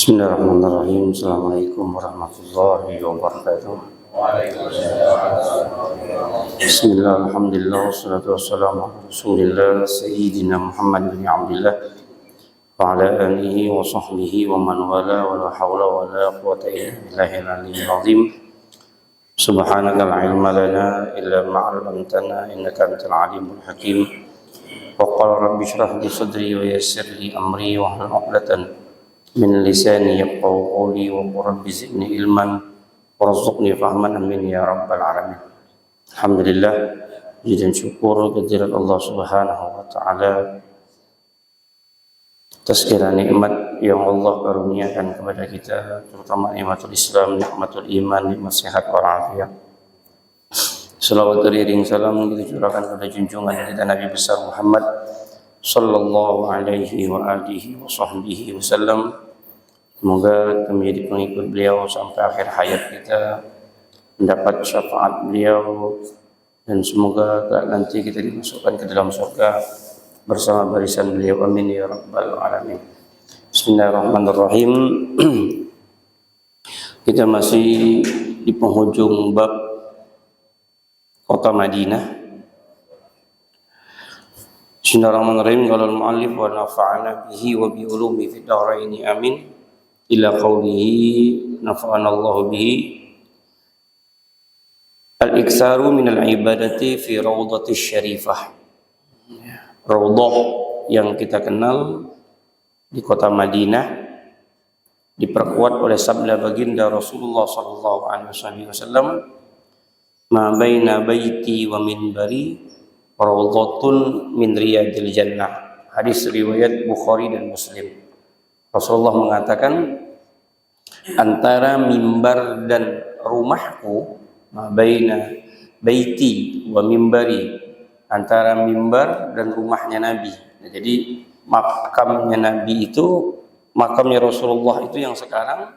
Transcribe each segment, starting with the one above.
Bismillahirrahmanirrahim. Assalamualaikum warahmatullahi wabarakatuh. Bismillah, alhamdulillah, wassalatu wassalamu ala rasulillah Sayyidina Muhammad bin Abdullah wa ala alihi wa sahbihi wa man wala wa la hawla wa la quwata illa billahil aliyyil azim. Subhanaka la ilma lana illa ma 'allamtana innaka antal alimul hakim. Wa qala rabbi shrah li sadri wa yassir li amri wa hlul 'uqdatan min lisani yafqahu qawli wa qur rabbi zidni ilman warzuqni fahman amin ya rabbal alamin. Alhamdulillah, puji dan syukur kehadirat Allah Subhanahu wa taala atas segala nikmat yang Allah karuniakan kepada kita, terutama nikmatul Islam, nikmatul iman, nikmat sehat wal afiat. Salawat beriring salam kita curahkan kepada junjungan kita Nabi besar Muhammad sallallahu alaihi wa alihi wa sahbihi wasallam. Semoga kita menjadi pengikut beliau sampai akhir hayat kita, mendapat syafaat beliau, dan semoga nanti kita dimasukkan ke dalam surga bersama barisan beliau. Amin ya rabbal alamin. Bismillahirrahmanirrahim. Kita masih di penghujung bab kota Madinah. Bismillahirrahmanirrahim. Qala al-mu'allif wa nafa'ana bihi wa bi ulumi fid dharain amin. Ila qawlihi nafa'ana Allah bihi. Al-iktsaru min al-ibadati fi rawdati syarifah. Rawdah yang kita kenal di kota Madinah diperkuat oleh sabda baginda Rasulullah sallallahu alaihi wasallam, "Ma baina baiti wa minbari rawdatun min riyadil jannah." Hadis riwayat Bukhari dan Muslim. Rasulullah mengatakan, antara mimbar dan rumahku, ma baina baiti wa mimbari, antara mimbar dan rumahnya Nabi. Nah, jadi makamnya Nabi itu, makamnya Rasulullah itu yang sekarang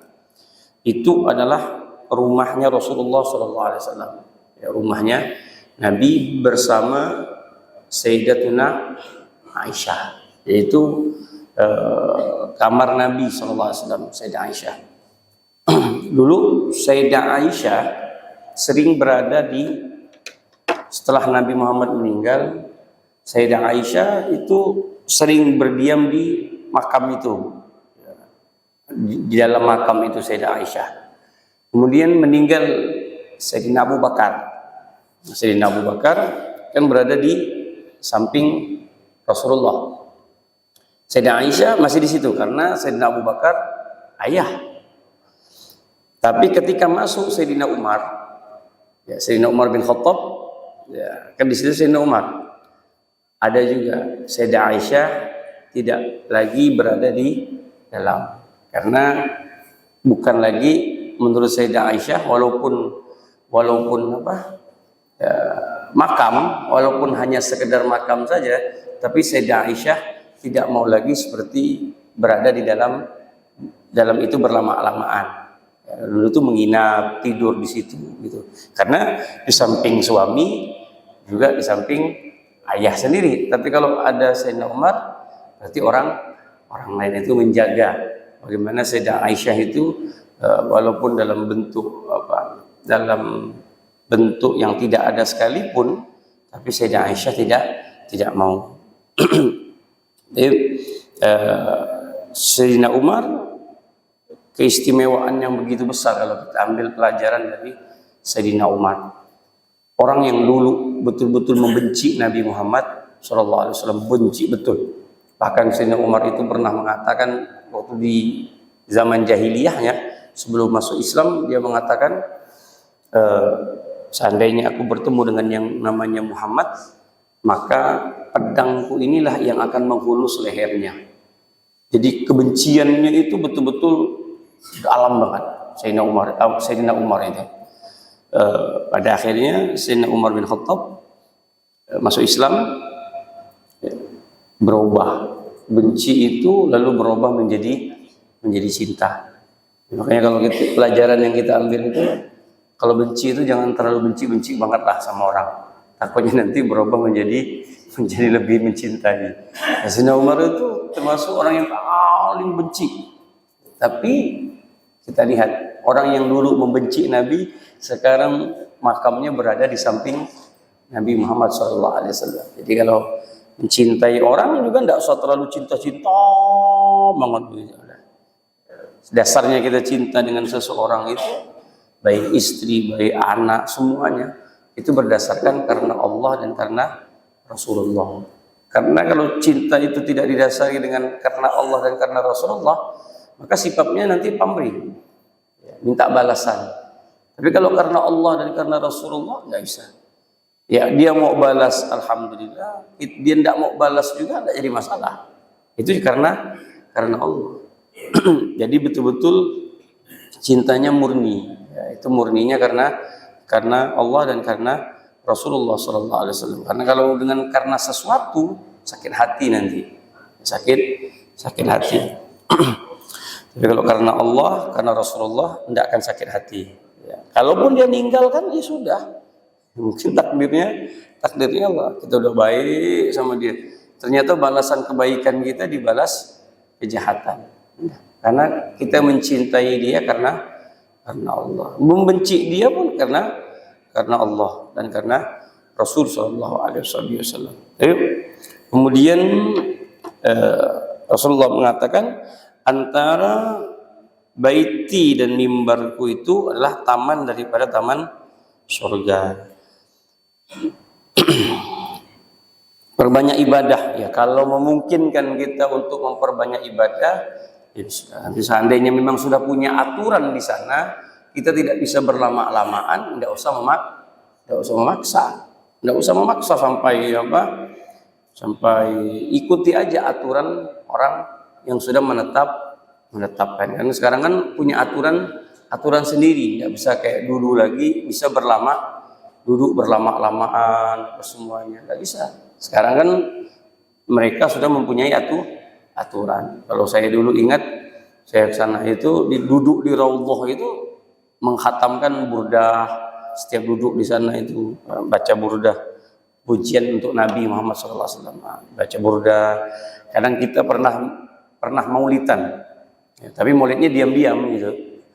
itu adalah rumahnya Rasulullah SAW. Ya, rumahnya Nabi bersama Sayyidatuna Aisyah, yaitu kamar Nabi SAW, Sayyidah Aisyah. Dulu Sayyidah Aisyah sering berada di, setelah Nabi Muhammad meninggal, Sayyidah Aisyah itu sering berdiam di makam itu, di dalam makam itu Sayyidah Aisyah. Kemudian meninggal Sayyidina Abu Bakar. Sayyidina Abu Bakar kan berada di samping Rasulullah. Sayyidah Aisyah masih di situ karena Sayyidina Abu Bakar ayah. Tapi ketika masuk Sayyidina Umar, ya Sayyidina Umar bin Khattab, ya kan di situ Sayyidina Umar. Ada juga Sayyidah Aisyah tidak lagi berada di dalam, karena bukan lagi menurut Sayyidah Aisyah, walaupun apa ya, makam, walaupun hanya sekedar makam saja, tapi Sayyidah Aisyah tidak mau lagi seperti berada di dalam itu berlama-lamaan. Ya, dulu itu menginap, tidur di situ gitu. Karena di samping suami juga di samping ayah sendiri. Tapi kalau ada Sayyidina Umar, berarti orang lain itu menjaga bagaimana Sayyidah Aisyah itu walaupun dalam bentuk yang tidak ada sekalipun, tapi Sayyidah Aisyah tidak mau. Sayyidina Umar, keistimewaan yang begitu besar kalau kita ambil pelajaran dari Sayyidina Umar. Orang yang dulu betul-betul membenci Nabi Muhammad SAW, benci betul. Bahkan Sayyidina Umar itu pernah mengatakan waktu di zaman jahiliyahnya, sebelum masuk Islam, dia mengatakan, seandainya aku bertemu dengan yang namanya Muhammad, maka pedangku inilah yang akan menghulus lehernya. Jadi kebenciannya itu betul-betul dalam banget Sayyidina Umar itu. Pada akhirnya Sayyidina Umar bin Khattab masuk Islam, berubah. Benci itu lalu berubah menjadi cinta. Makanya kalau kita, pelajaran yang kita ambil itu, kalau benci itu jangan terlalu benci banget lah sama orang. Takutnya nanti berubah menjadi lebih mencintai. Sayyidina Umar itu termasuk orang yang paling benci Tapi kita lihat orang yang dulu membenci Nabi sekarang makamnya berada di samping Nabi Muhammad SAW. Jadi kalau mencintai orang juga tidak usah terlalu cinta-cinta banget. Dasarnya kita cinta dengan seseorang itu, baik istri, baik anak, semuanya itu berdasarkan karena Allah dan karena Rasulullah. Karena kalau cinta itu tidak didasari dengan karena Allah dan karena Rasulullah, maka sifatnya nanti pamrih, minta balasan. Tapi kalau karena Allah dan karena Rasulullah, nggak bisa. Ya, dia mau balas, alhamdulillah. Dia tidak mau balas juga, tidak jadi masalah. Itu karena Allah. Jadi betul-betul cintanya murni. Ya, itu murninya karena Allah dan karena Rasulullah SAW. Karena kalau karena sesuatu sakit hati nanti, sakit hati. Tapi kalau karena Allah, karena Rasulullah, tidak akan sakit hati. Ya. Kalaupun dia meninggalkan, ya sudah. Mungkin takdirnya Allah. Kita udah baik sama dia. Ternyata balasan kebaikan kita dibalas kejahatan. Karena kita mencintai dia karena Allah. Membenci dia pun karena Allah dan karena Rasul Shallallahu Alaihi Wasallam. Kemudian Rasulullah mengatakan antara baiti dan mimbarku itu adalah taman daripada taman surga. Perbanyak ibadah ya, kalau memungkinkan kita untuk memperbanyak ibadah, ya seandainya memang sudah punya aturan di sana, kita tidak bisa berlama-lamaan, tidak usah memaksa sampai ikuti aja aturan orang yang sudah menetapkan. Karena sekarang kan punya aturan sendiri, nggak bisa kayak dulu lagi bisa duduk berlama-lamaan semuanya, nggak bisa. Sekarang kan mereka sudah mempunyai aturan. Kalau saya dulu ingat, saya ke sana itu duduk di Raudhah itu menghatamkan burdah. Setiap duduk di sana itu baca burdah, pujian untuk Nabi Muhammad SAW. Baca burdah. Kadang kita pernah maulidan, ya, tapi maulidnya diam-diam gitu.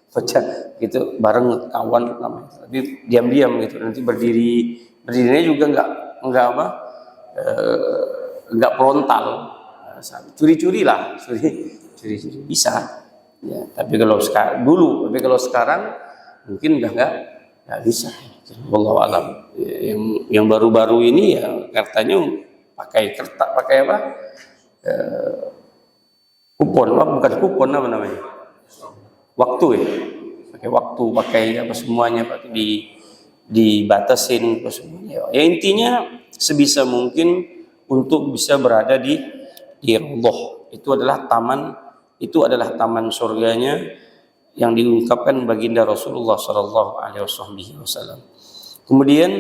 Baca gitu bareng kawan namanya. Tapi diam-diam gitu. Nanti berdirinya juga enggak frontal. Curi-curi bisa. Ya, tapi kalau sekarang mungkin enggak bisa. Wallahu alam. Yang baru-baru ini ya katanya pakai kertas, pakai apa? Kupon, bukan kupon, apa namanya? Waktu ya. Pakai apa semuanya, pakai dibatasin semuanya. Ya intinya sebisa mungkin untuk bisa berada di Raudhah. Itu adalah taman surganya yang diungkapkan baginda Rasulullah sallallahu alaihi wasallam. Kemudian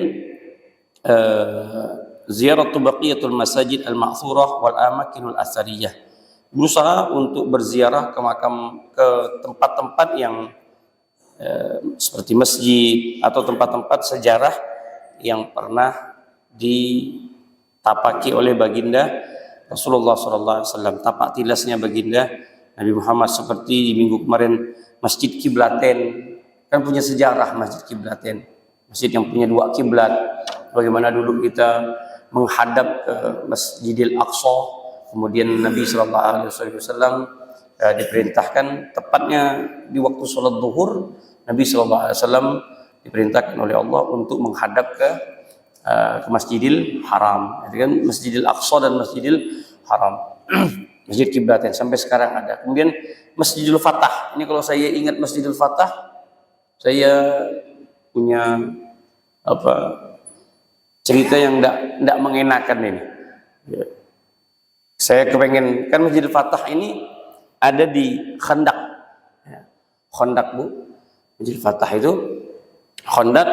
ziyaratu baqiyatul masajid al-ma'thurah wal amakinul asariyah. Berusaha untuk berziarah ke tempat-tempat yang seperti masjid atau tempat-tempat sejarah yang pernah ditapaki oleh baginda Rasulullah SAW. Tapak tilasnya baginda Nabi Muhammad, seperti di minggu kemarin Masjid Kiblaten, kan punya sejarah Masjid Kiblaten, masjid yang punya dua kiblat. Bagaimana dulu kita menghadap ke Masjidil Aqsa, kemudian Nabi SAW diperintahkan tepatnya di waktu sholat zuhur, Nabi SAW diperintahkan oleh Allah untuk menghadap ke Masjidil Haram, kan Masjidil Aqsa dan Masjidil Haram. Masjid Kiblaten sampai sekarang ada. Kemudian Masjidil Fatah, ini kalau saya ingat Masjidil Fatah, saya punya cerita yang tidak mengenakan ini. Saya kepengen, kan Masjidil Fatah ini ada di Khandak. Khandak, Bu. Masjidil Fatah itu Khandak.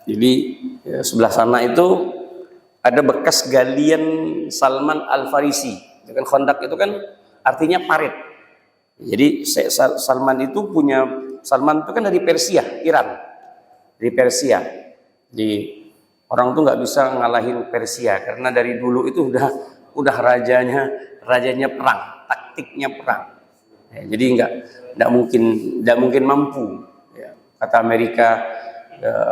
Jadi sebelah sana itu ada bekas galian Salman Al-Farisi. Kan Khandak itu kan artinya parit. Jadi Salman itu kan dari Persia, Iran. Dari Persia. Jadi orang tuh nggak bisa ngalahin Persia karena dari dulu itu udah rajanya perang, taktiknya perang. Ya, jadi nggak mungkin mampu. Ya, kata Amerika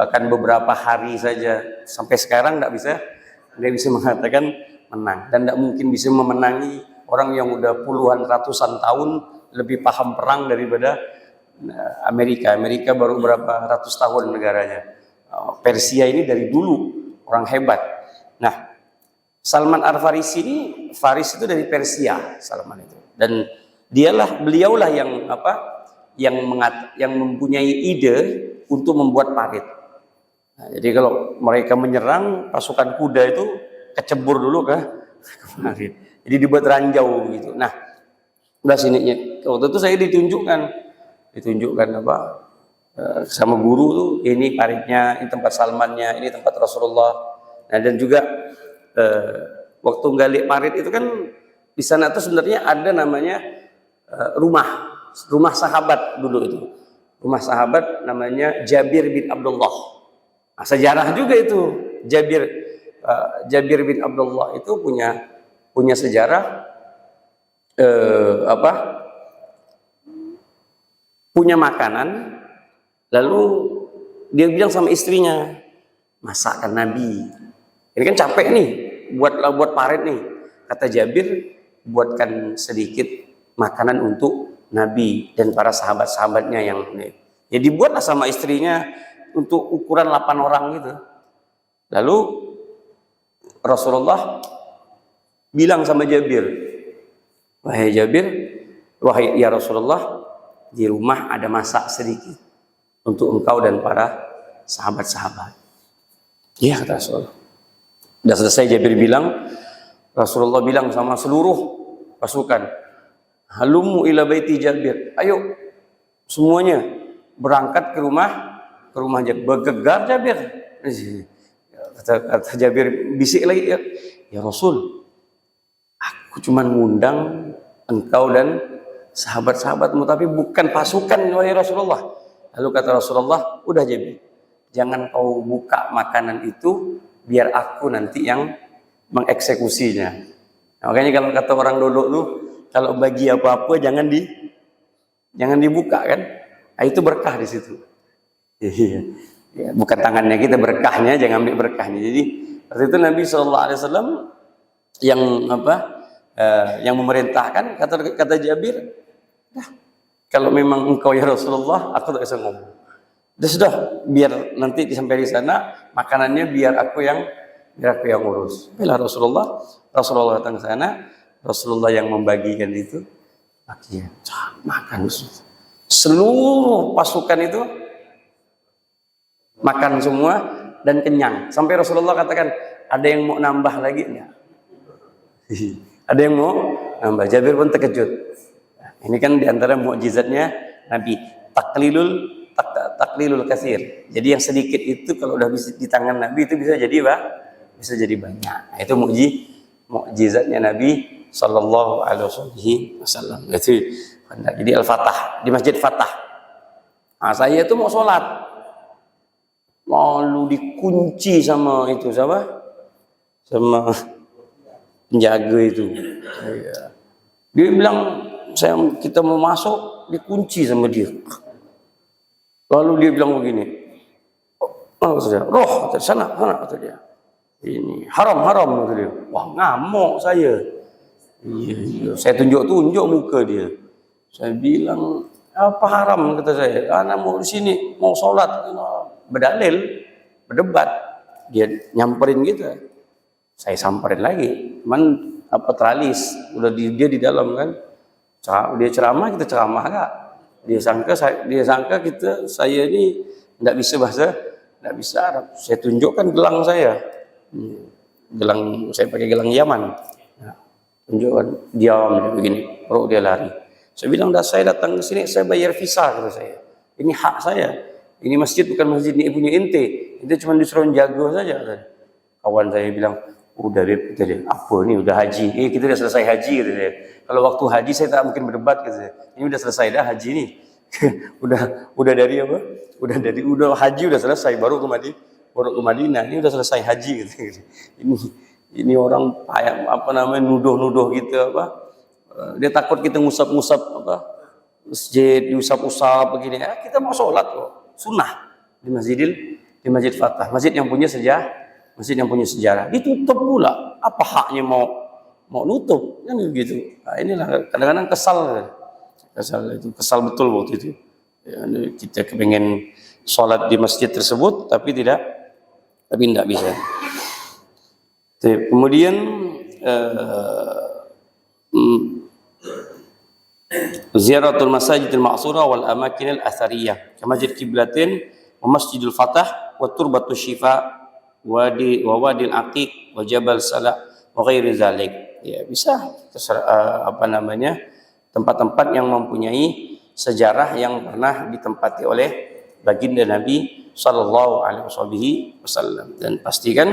akan beberapa hari saja. Sampai sekarang nggak bisa mengatakan menang, dan nggak mungkin bisa memenangi orang yang udah puluhan ratusan tahun lebih paham perang daripada Amerika. Amerika baru berapa ratus tahun negaranya. Persia ini dari dulu orang hebat. Nah, Salman Al-Farisi ini, Faris itu dari Persia, Salman itu. Dan beliaulah yang mempunyai ide untuk membuat parit. Nah, jadi kalau mereka menyerang, pasukan kuda itu kecebur dulu ke parit. Jadi dibuat ranjau gitu. Nah, udah sini waktu itu saya ditunjukkan sama guru tuh, ini paritnya, ini tempat Salmannya, ini tempat Rasulullah. Nah, dan juga waktu gali parit itu kan di sana tuh sebenarnya ada namanya rumah sahabat dulu itu. Rumah sahabat namanya Jabir bin Abdullah. Nah, sejarah juga itu. Jabir bin Abdullah itu punya sejarah punya makanan. Lalu dia bilang sama istrinya, masakan Nabi. Ini kan capek nih, buat parit nih. Kata Jabir, buatkan sedikit makanan untuk Nabi dan para sahabat-sahabatnya yang ini. Jadi buatlah sama istrinya untuk ukuran 8 orang gitu. Lalu Rasulullah bilang sama Jabir, wahai Jabir, wahai ya Rasulullah, di rumah ada masak sedikit untuk engkau dan para sahabat-sahabat. Iya, kata Rasulullah. Sudah selesai Jabir bilang, Rasulullah bilang sama seluruh pasukan, halumu ila baiti Jabir. Ayo semuanya berangkat ke rumah Jabir. Bergegar Jabir. Kata Jabir bisik lagi, ya Rasul, aku cuma ngundang engkau dan sahabat-sahabatmu, tapi bukan pasukan, wahai Rasulullah. Lalu kata Rasulullah, udah Jabir, jangan kau buka makanan itu, biar aku nanti yang mengeksekusinya. Nah, makanya kalau kata orang dulu tuh, kalau bagi apa-apa jangan dibuka kan. Nah, itu berkah di situ. Ya, bukan tangannya kita berkahnya, jangan ambil berkahnya. Jadi waktu itu Nabi SAW yang memerintahkan, kata Jabir, kalau memang engkau ya Rasulullah, aku tak bisa ngomong. Sudah, biar nanti sampai di sana makanannya biar aku yang urus. Bila Rasulullah datang ke sana, Rasulullah yang membagikan itu, akhirnya makan. Seluruh pasukan itu makan semua dan kenyang. Sampai Rasulullah katakan, ada yang mau nambah lagi enggak? Ada yang mau nambah. Jabir pun terkejut. Ini kan diantara mukjizatnya Nabi, taklilul kasir. Jadi yang sedikit itu kalau udah bisa di tangan Nabi itu bisa jadi banyak. Nah, itu mukjizatnya Nabi Sallallahu Alaihi Wasallam. Jadi Al-Fatah di Masjid Fatah. Nah, saya itu mau sholat, lalu dikunci sama penjaga itu. Dia bilang, kita mau masuk, dikunci sama dia. Lalu dia bilang begini, roh sana kata dia, ini haram kata dia. Wah, ngamuk saya. Iya, saya tunjuk muka dia. Saya bilang, apa haram kata saya? Anak mau di sini, mau sholat, berdalil, berdebat. Dia nyamperin kita, saya samperin lagi. Teralis, udah dia di dalam kan. Dia ceramah, kita ceramah enggak? Dia sangka saya ini enggak bisa Arab. Saya tunjukkan gelang saya. Saya pakai gelang Yaman. Nah, tunjukkan, diam begini, baru dia lari. Saya bilang, saya datang ke sini, saya bayar visa kata saya. Ini hak saya. Ini masjid bukan masjid ini punya ente. Itu cuma disuruh jaga saja. Kawan saya bilang, udah deh, apa nih udah haji? Kita udah selesai haji gitu deh. Kalau waktu haji saya tak mungkin berdebat gitu. Ini udah selesai dah haji nih. udah dari apa? Udah haji udah selesai baru ke Madinah. Ini udah selesai haji gitu. Ini orang nuduh gitu apa? Dia takut kita ngusap masjid diusap-usap begini, kita mau sholat kok, sunnah di Masjid Fatah, masjid yang punya sejarah, ditutup pula. Apa haknya mau nutup kan begitu. Nah, inilah kadang-kadang kesal betul waktu itu. Ya, kita kepengen sholat di masjid tersebut tapi tidak bisa. Kemudian ziaratul masajidil ma'sura wal amakinil athariyah, Masjid Qiblatin wa Masjidul Fatah wa Turbatus Syifa wa Wadil Aqiq wa Jabal Salah wa ghairi zalik. Ya, bisa tempat-tempat yang mempunyai sejarah yang pernah ditempati oleh baginda Nabi sallallahu alaihi wasallam. Dan pastikan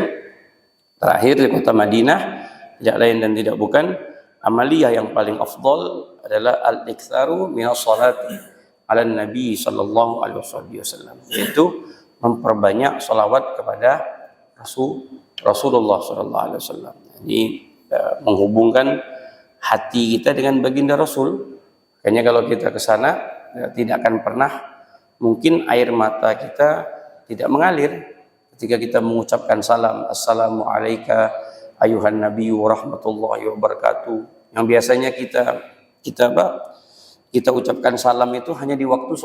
terakhir di kota Madinah tidak lain dan tidak bukan amaliyah yang paling afdal adalah al-iktsaru minas sholati ala Nabi sallallahu alaihi wasallam, yaitu memperbanyak salawat kepada Rasulullah sallallahu alaihi wasallam. Ini menghubungkan hati kita dengan baginda Rasul. Kayaknya kalau kita ke sana tidak akan pernah mungkin air mata kita tidak mengalir ketika kita mengucapkan salam, assalamu alayka ayuhan nabiyyu warahmatullahi wabarakatuh. Yang biasanya kita ucapkan salam itu hanya di waktu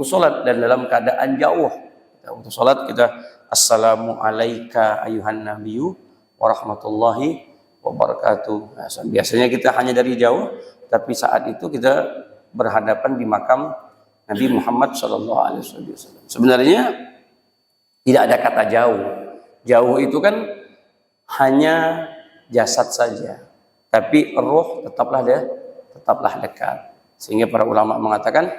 sholat dan dalam keadaan jauh. Waktu sholat kita assalamu alayka ayuhan nabiyyu warahmatullahi wabarakatuh. Nah, biasanya kita hanya dari jauh, tapi saat itu kita berhadapan di makam Nabi Muhammad SAW. Sebenarnya tidak ada kata jauh. Jauh itu kan hanya jasad saja, tapi roh tetaplah dekat. Sehingga para ulama mengatakan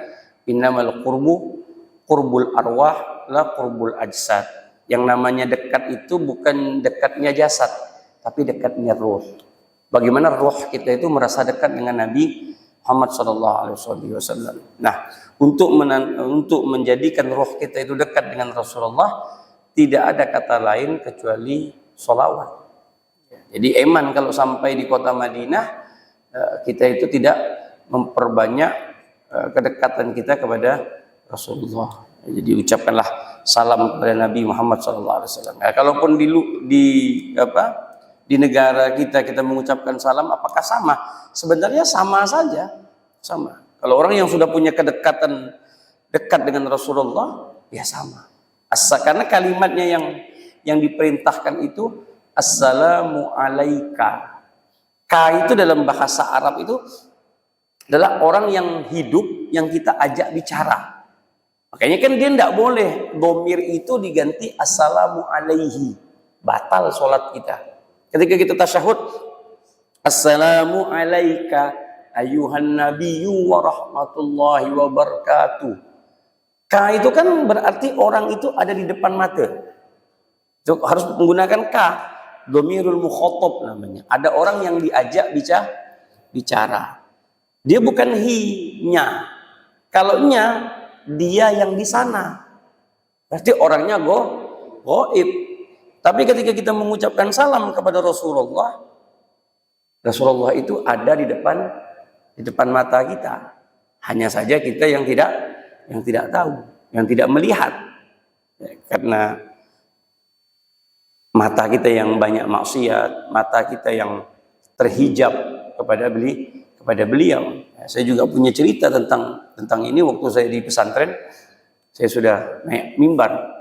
innamal qurbul arwah la qurbul ajsad. Yang namanya dekat itu bukan dekatnya jasad, tapi dekatnya roh. Bagaimana roh kita itu merasa dekat dengan Nabi Muhammad SAW. Nah, untuk menjadikan roh kita itu dekat dengan Rasulullah, tidak ada kata lain kecuali sholawat. Jadi eman kalau sampai di kota Madinah, kita itu tidak memperbanyak kedekatan kita kepada Rasulullah. Jadi ucapkanlah salam kepada Nabi Muhammad SAW. Nah, kalaupun di negara kita mengucapkan salam, apakah sama? Sebenarnya sama saja, sama. Kalau orang yang sudah punya kedekatan dekat dengan Rasulullah, ya sama. Karena kalimatnya yang diperintahkan itu assalamu alaika. Ka itu dalam bahasa Arab itu adalah orang yang hidup yang kita ajak bicara. Makanya kan dia tidak boleh domir itu diganti assalamu alaihi, batal sholat kita. Ketika kita tasyahud assalamu alaika ayuhan nabiyyu wa rahmatullahi wa barakatuh. Ka itu kan berarti orang itu ada di depan mata. Harus menggunakan ka, domirul mukhatab namanya. Ada orang yang diajak bicara. Dia bukan hi-nya. Kalau nya, dia yang di sana. Berarti orangnya goib. Tapi ketika kita mengucapkan salam kepada Rasulullah itu ada di depan mata kita. Hanya saja kita yang tidak tahu, yang tidak melihat. Ya, karena mata kita yang banyak maksiat, mata kita yang terhijab kepada beliau. Ya, saya juga punya cerita tentang ini waktu saya di pesantren. Saya sudah naik mimbar.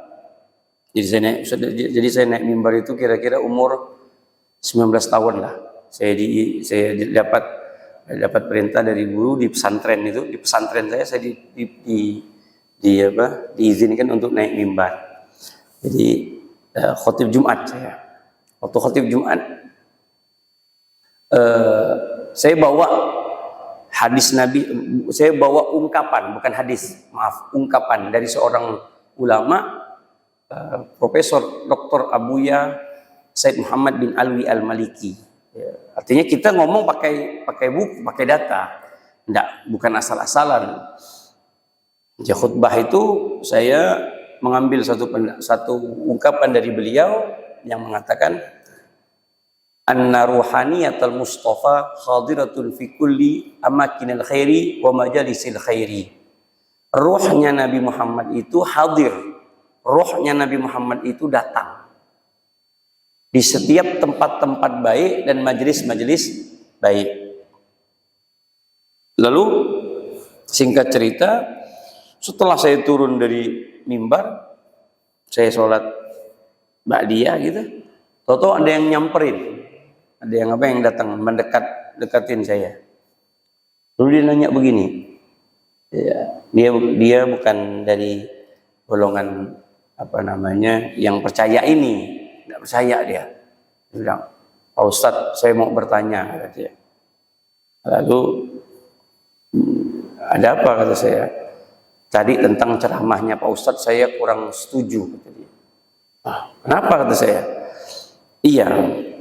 Jadi saya naik mimbar itu kira-kira umur 19 tahun lah. Saya dapat perintah dari guru di pesantren itu. Di pesantren saya diizinkan untuk naik mimbar. Jadi khotib Jumat saya. Waktu khotib Jumat saya bawa hadis Nabi, saya bawa ungkapan, bukan hadis, maaf, ungkapan dari seorang ulama, Profesor Dr. Abuya Said Muhammad bin Alwi Al-Maliki. Ya, artinya kita ngomong pakai buku, pakai data, bukan asal-asalan. Di khutbah itu saya mengambil satu ungkapan dari beliau yang mengatakan anna ruhaniyatal Mustafa hadiratun fi kulli amakinil khairi wa majalisil khairi. Ruhnya Nabi Muhammad itu hadir. Ruhnya Nabi Muhammad itu datang di setiap tempat-tempat baik dan majelis-majelis baik. Lalu singkat cerita, setelah saya turun dari mimbar, saya sholat ba'diyah gitu, tahu-tahu ada yang nyamperin, ada yang datang deketin saya. Lalu dia nanya begini, ya, dia bukan dari golongan yang percaya ini, tidak percaya dia. Dia bilang, Pak Ustadz, saya mau bertanya, kata dia. Lalu ada apa, kata saya. Tadi tentang ceramahnya Pak Ustadz saya kurang setuju, kata dia. Kenapa, kata saya? Iya,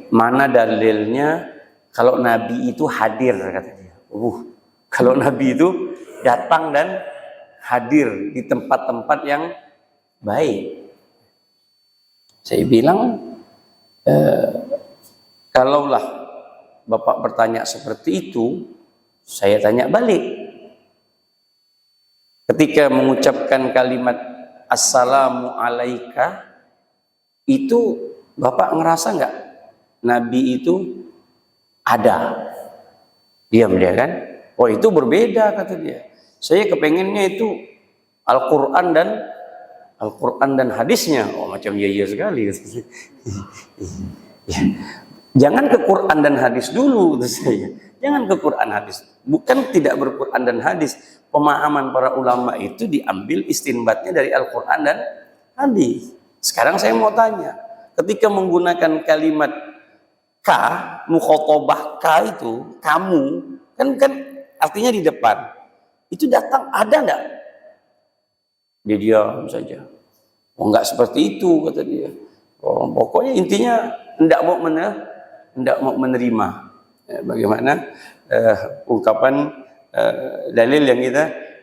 mana dalilnya kalau Nabi itu hadir, kata dia. Kalau Nabi itu datang dan hadir di tempat-tempat yang baik. Saya bilang, kalaulah Bapak bertanya seperti itu, saya tanya balik. Ketika mengucapkan kalimat Assalamu alaika, itu Bapak ngerasa nggak Nabi itu ada? Diam dia kan? Oh, itu berbeda, kata dia. Saya kepengennya itu Al-Quran dan hadisnya. Oh, macam iya sekali. Ya. Jangan ke Quran dan hadis dulu, kata saya. Jangan ke Quran hadis. Bukan tidak berquran dan hadis. Pemahaman para ulama itu diambil istinbatnya dari Al-Quran dan hadis. Sekarang saya mau tanya, ketika menggunakan kalimat ka, mukhotabah ka itu, kamu, kan artinya di depan. Itu datang ada enggak? Dia diam saja. Oh, enggak seperti itu, kata dia. Oh, pokoknya intinya enggak mau menerima. Bagaimana ungkapan dalil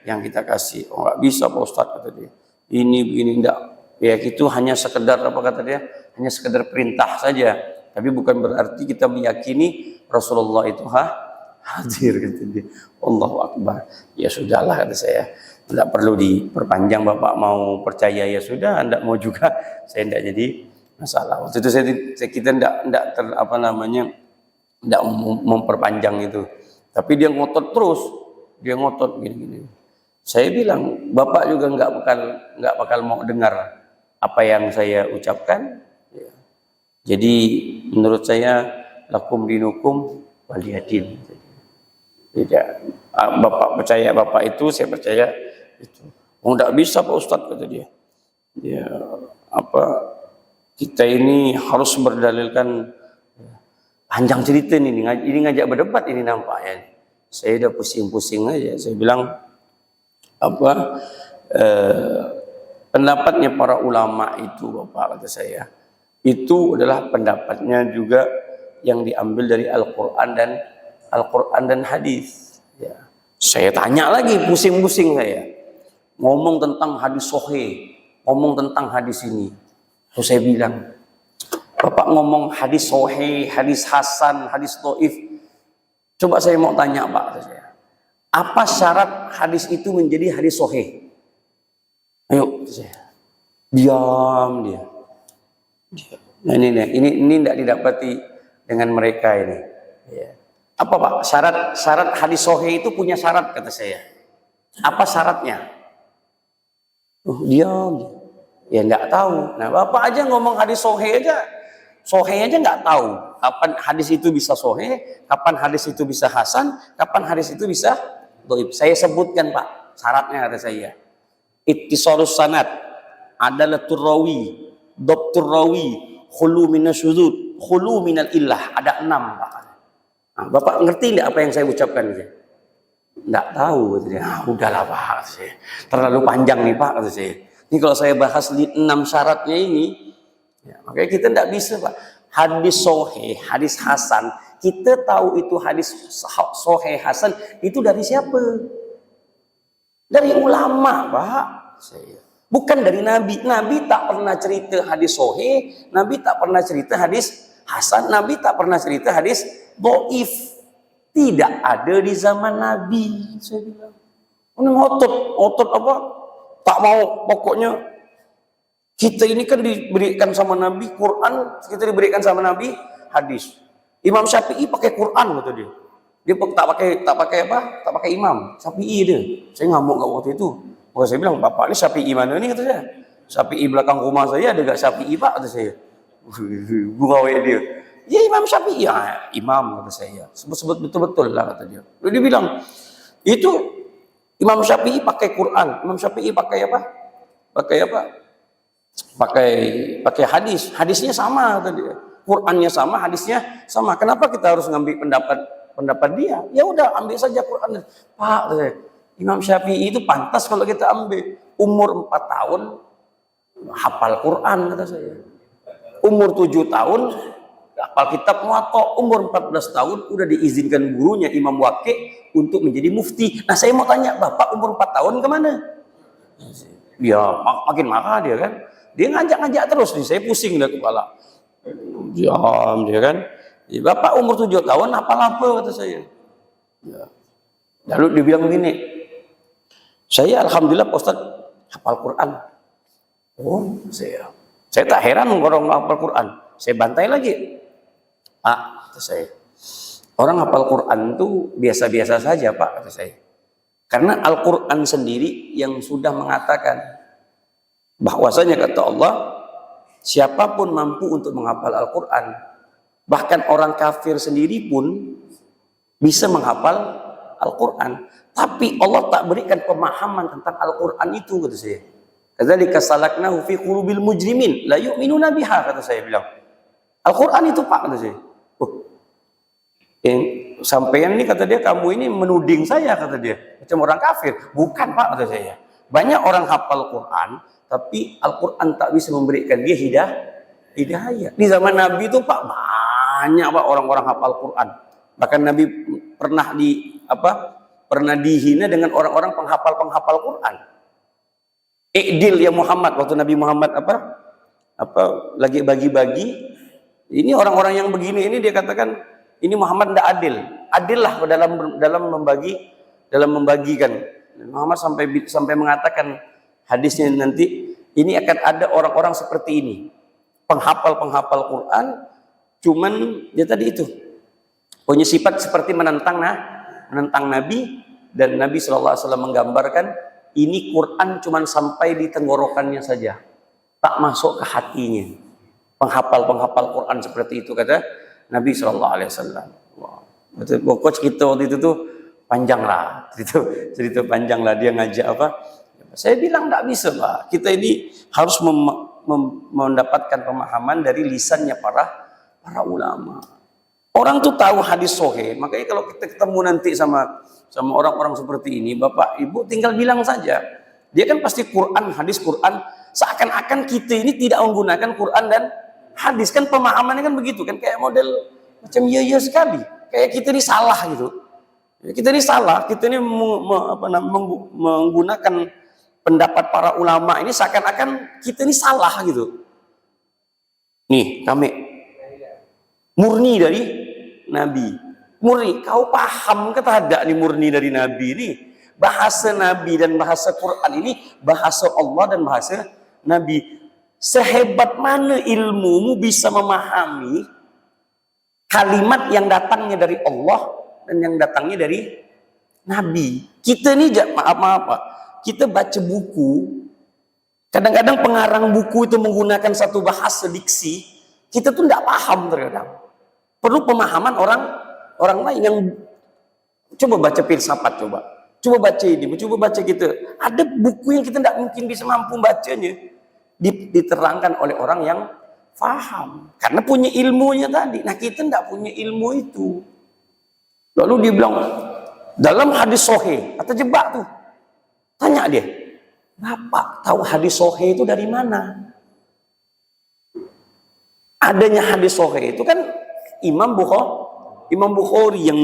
yang kita kasih. Oh, enggak bisa Pak Ustadz, kata dia. Ini begini enggak. Ya itu hanya sekedar apa, kata dia? Hanya sekedar perintah saja. Tapi bukan berarti kita meyakini Rasulullah itu hadir, kata dia. Allahu Akbar. Ya sudahlah, kata saya. Tidak perlu diperpanjang, Bapak mau percaya ya sudah, tidak mau juga saya tidak jadi masalah. Waktu itu kita tidak memperpanjang itu. Tapi dia ngotot terus, dia ngotot gini. Saya bilang, Bapak juga nggak bakal mau dengar apa yang saya ucapkan. Ya. Jadi menurut saya lakum dinukum waliyadin. Tidak, Bapak percaya Bapak itu, saya percaya itu. Oh, tidak bisa Pak Ustadz, kata dia. Ya, kita ini harus berdalilkan. Panjang cerita ini ngajak berdebat ini nampaknya. Saya udah pusing-pusing aja. Saya bilang pendapatnya para ulama itu, Bapak, kata saya, itu adalah pendapatnya juga yang diambil dari Al-Quran dan hadis. Ya. Saya tanya lagi, pusing-pusing saya. Ngomong tentang hadis sahih, ngomong tentang hadis ini. Terus saya bilang, Bapak ngomong hadis sahih, hadis hasan, hadis dhaif. Coba saya mau tanya, Pak, kata saya. Apa syarat hadis itu menjadi hadis sahih? Ayo, kata saya. Diam dia. Nah, ini tidak didapati dengan mereka ini. Ya. Apa Pak? Syarat hadis sahih itu punya syarat, kata saya. Apa syaratnya? Diam. Ya enggak tahu. Nah, Bapak aja ngomong hadis sahih aja enggak tahu. Kapan hadis itu bisa sahih, kapan hadis itu bisa hasan, kapan hadis itu bisa dhaif. Saya sebutkan, Pak, syaratnya, kata saya. Ittisalus sanad, adalatur rawi, dhabtur rawi, khulu minasyuzud, khulu minal illah. Ada 6, Pak. Nah, Bapak ngerti enggak apa yang saya ucapkan? Enggak tahu, kata dia. Udahlah, Pak, kata saya. Terlalu panjang nih, Pak, kata saya. Ini kalau saya bahas 6 syaratnya ini, ya, makanya kita enggak bisa, Pak. Hadis sahih, hadis hasan, kita tahu itu hadis sahih hasan itu dari siapa? Dari ulama, Pak. Bukan dari Nabi. Nabi tak pernah cerita hadis sahih, Nabi tak pernah cerita hadis Hasan, Nabi tak pernah cerita hadis dhaif. Tidak ada di zaman Nabi. Saya bilang. Ini otot apa? Tak mau, pokoknya kita ini kan diberikan sama Nabi Quran, kita diberikan sama Nabi hadis. Imam Syafi'i pakai Quran kata dia. Dia tak pakai apa? Tak pakai imam. Syafi'i dia. Saya ngamuk waktu itu. Maka saya bilang, bapak ini Syafi'i mana ni kata saya. Syafi'i belakang rumah saya ada gak Syafi'i pak kata saya. Gurau dia. Ya Imam Syafi'i, ya imam kata saya. Sebut-sebut betul-betul lah kata dia. Lalu dia bilang, itu Imam Syafi'i pakai Quran. Imam Syafi'i pakai apa? Pakai apa? Pakai hadis. Hadisnya sama kata dia. Qurannya sama, hadisnya sama. Kenapa kita harus ngambil pendapat dia? Ya udah ambil saja Quran. Pak, kata saya, Imam Syafi'i itu pantas kalau kita ambil. Umur 4 tahun hafal Quran kata saya. Umur 7 tahun hafal kitab Muwatta. Umur 14 tahun udah diizinkan gurunya Imam Waqi untuk menjadi mufti. Nah saya mau tanya, bapak umur 4 tahun kemana? Ya makin marah dia kan. Dia ngajak-ngajak terus nih, saya pusing dah kepala. Diam dia kan. Ya, bapak umur 7 tahun hafal apa kata saya. Ya. Lalu dia bilang begini, saya alhamdulillah Pak Ustaz hafal Quran. Oh saya tak heran orang hafal Quran. Saya bantai lagi. Pak, kata saya, orang hafal Quran itu biasa-biasa saja Pak, kata saya. Karena Al-Quran sendiri yang sudah mengatakan bahwasanya kata Allah, siapapun mampu untuk menghafal Al-Quran, bahkan orang kafir sendiri pun bisa menghafal Al-Quran. Tapi Allah tak berikan pemahaman tentang Al-Quran itu, kata saya. Kadzalika salaknahu fi qulubil mujrimin la yu'minuna biha, kata saya bilang. Al-Quran itu Pak, kata saya. Sampean ini kata dia, kamu ini menuding saya kata dia macam orang kafir. Bukan Pak, kata saya. Banyak orang hafal Quran tapi Al-Quran tak bisa memberikan dia hidayah. Di zaman Nabi itu Pak banyak Pak orang-orang hafal Quran. Bahkan Nabi pernah dihina dengan orang-orang penghafal Quran. I'dil ya Muhammad, waktu Nabi Muhammad lagi bagi-bagi, ini orang-orang yang begini ini dia katakan ini Muhammad tidak adil. Adil lah dalam membagikan. Muhammad sampai mengatakan hadisnya nanti, ini akan ada orang-orang seperti ini. Penghafal Quran, cuman dia tadi itu punya sifat seperti menentang Nabi, dan Nabi SAW menggambarkan ini Quran cuman sampai di tenggorokannya saja, tak masuk ke hatinya. Penghafal Quran seperti itu kata Nabi SAW. Wow. Pokoknya cerita waktu itu tuh panjang lah, cerita panjang lah dia ngajak apa. Saya bilang tidak bisa Pak, kita ini harus mendapatkan pemahaman dari lisannya para ulama. Orang tuh tahu hadis sahih, makanya kalau kita ketemu nanti sama orang-orang seperti ini, Bapak Ibu tinggal bilang saja. Dia kan pasti hadis Quran, seakan-akan kita ini tidak menggunakan Quran dan hadis, kan pemahamannya kan begitu kan, kayak model macam iya sekali, kayak kita ini salah gitu. Kita ini salah, kita ini menggunakan pendapat para ulama ini seakan-akan kita ini salah gitu. Nih kami murni dari Nabi, murni. Kau paham kata ada nih murni dari Nabi nih, bahasa Nabi dan bahasa Quran ini bahasa Allah dan bahasa Nabi. Sehebat mana ilmumu bisa memahami kalimat yang datangnya dari Allah dan yang datangnya dari Nabi. Kita ini maaf Pak, kita baca buku, kadang-kadang pengarang buku itu menggunakan satu bahasa diksi, kita tuh tidak paham terkadang. Perlu pemahaman orang lain yang coba baca filsafat, coba baca ini, coba baca gitu. Ada buku yang kita tidak mungkin bisa mampu bacanya, diterangkan oleh orang yang paham karena punya ilmunya tadi. Nah kita tidak punya ilmu itu. Lalu dia bilang dalam hadis sahih, atau jebak tuh, tanya dia, Bapak tahu hadis sahih itu dari mana? Adanya hadis sahih itu kan Imam Bukhari yang,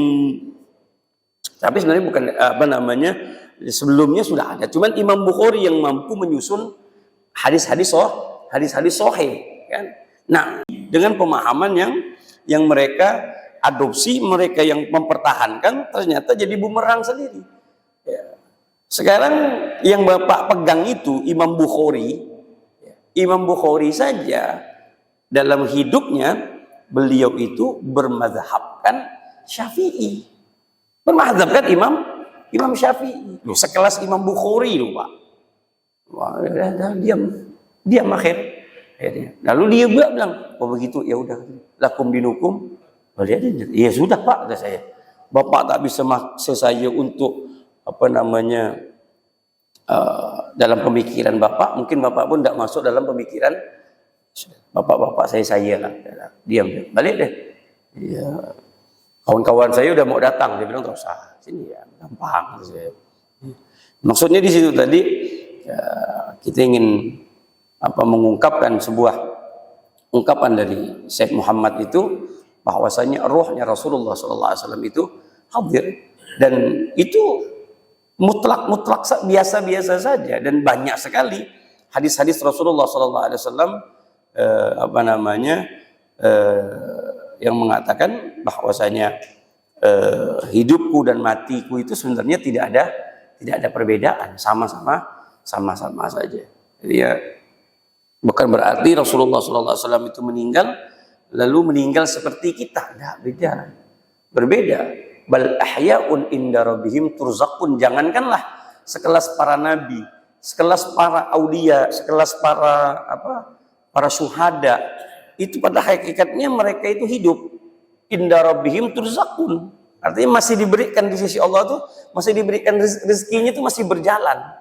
tapi sebenarnya bukan sebelumnya sudah ada, cuman Imam Bukhari yang mampu menyusun hadis-hadis sahih kan. Nah, dengan pemahaman yang yang mereka adopsi, mereka yang mempertahankan, ternyata jadi bumerang sendiri. Ya. Sekarang yang Bapak pegang itu Imam Bukhari. Imam Bukhari saja dalam hidupnya beliau itu bermadzhabkan Syafi'i. Bermadzhabkan Imam Syafi'i. Loh, sekelas Imam Bukhari loh, Pak. Wah, diam akhir. Lalu dia bilang, oh begitu, ya udah, lakum dinukum. Ya sudah Pak, kata saya. Bapak tak bisa maksa saya untuk dalam pemikiran Bapak. Mungkin Bapak pun tidak masuk dalam pemikiran Bapak-bapak saya lah. Diam, balik deh. Ya, kawan-kawan saya udah mau datang, dia bilang tak usah, sini ya, gampang. Maksudnya di situ tadi ya, kita ingin mengungkapkan sebuah ungkapan dari Syekh Muhammad itu bahwasanya rohnya Rasulullah SAW itu hadir, dan itu mutlak biasa-biasa saja, dan banyak sekali hadis-hadis Rasulullah SAW yang mengatakan bahwasanya hidupku dan matiku itu sebenarnya tidak ada perbedaan, sama-sama saja. Jadi ya bukan berarti Rasulullah SAW itu meninggal lalu meninggal seperti kita, tidak, berbeda. Bal ahya'un inda rabbihim turzaqun. Jangankanlah sekelas para nabi, sekelas para aulia, sekelas para syuhada, itu pada hakikatnya mereka itu hidup. Inda rabbihim turzaqun, artinya masih diberikan di sisi Allah tuh, masih diberikan rezekinya itu masih berjalan.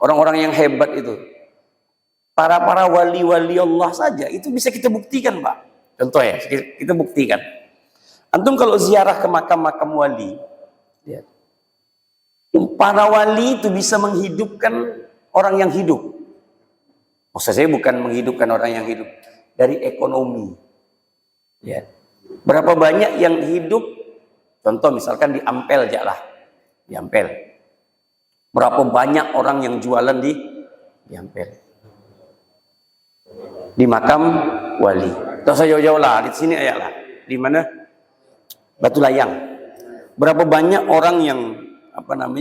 Orang-orang yang hebat itu, para wali-wali Allah saja itu bisa kita buktikan, Pak. Contoh ya, kita buktikan. Antum kalau ziarah ke makam-makam wali, lihat. Para wali itu bisa menghidupkan orang yang hidup. Maksud saya bukan menghidupkan orang yang hidup, dari ekonomi. Lihat. Berapa banyak yang hidup, contoh misalkan di Ampel aja lah. Di Ampel. Berapa banyak orang yang jualan di Ampel. Di makam wali. Tak usah jauh-jauh lah, di sini aja lah. Di mana? Batu Layang. Berapa banyak orang yang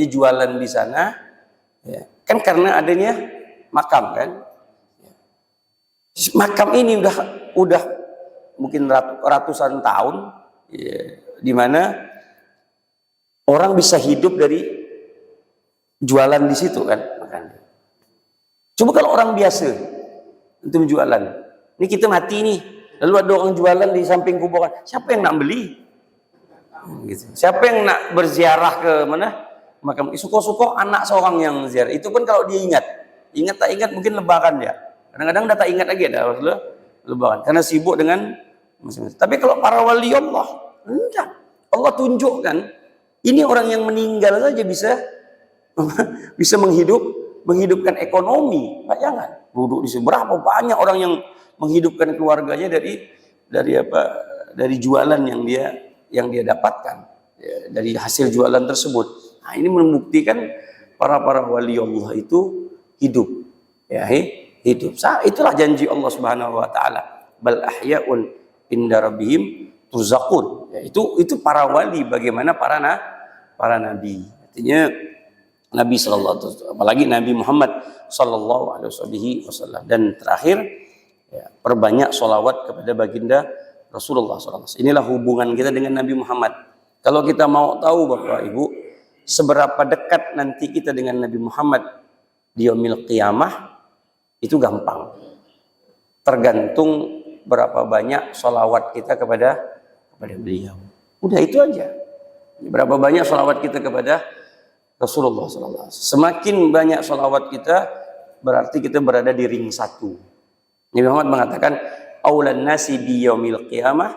jualan di sana? Ya. Kan karena adanya makam kan. Makam ini udah mungkin ratusan tahun, ya, di mana orang bisa hidup dari jualan di situ kan. Makanya. Coba kalau orang biasa untuk jualan, ini kita mati nih, lalu ada orang jualan di samping kuburan, siapa yang nak beli? Gitu. Siapa yang nak berziarah ke mana? Makam. Suko-suko anak seorang yang ziarah. Itu pun kalau dia ingat tak ingat mungkin lebaran dia. Kadang-kadang dah tak ingat lagi ada lebaran karena sibuk dengan masing-masing. Tapi kalau para wali Allah, enggak. Allah tunjukkan ini orang yang meninggal saja bisa menghidupkan ekonomi. Jangan duduk di sini. Berapa banyak orang yang menghidupkan keluarganya dari jualan yang dia dapatkan, ya, dari hasil jualan tersebut. Nah, ini membuktikan para wali Allah itu hidup, ya, hidup. Itulah janji Allah Subhanahu wa taala. Bal ahya'un inda rabbihim turzaqun. Ya, itu para wali, bagaimana para nabi. Artinya Nabi sallallahu alaihi wasallam, apalagi Nabi Muhammad sallallahu alaihi wasallam. Dan terakhir, ya, perbanyak sholawat kepada baginda Rasulullah SAW. Inilah hubungan kita dengan Nabi Muhammad. Kalau kita mau tahu Bapak Ibu, seberapa dekat nanti kita dengan Nabi Muhammad di yaumil qiyamah, itu gampang. Tergantung berapa banyak sholawat kita kepada beliau. Udah itu aja. Berapa banyak sholawat kita kepada Rasulullah SAW. Semakin banyak sholawat kita, berarti kita berada di ring satu. Nabi Muhammad mengatakan, aulan nasi bi yaumil qiyamah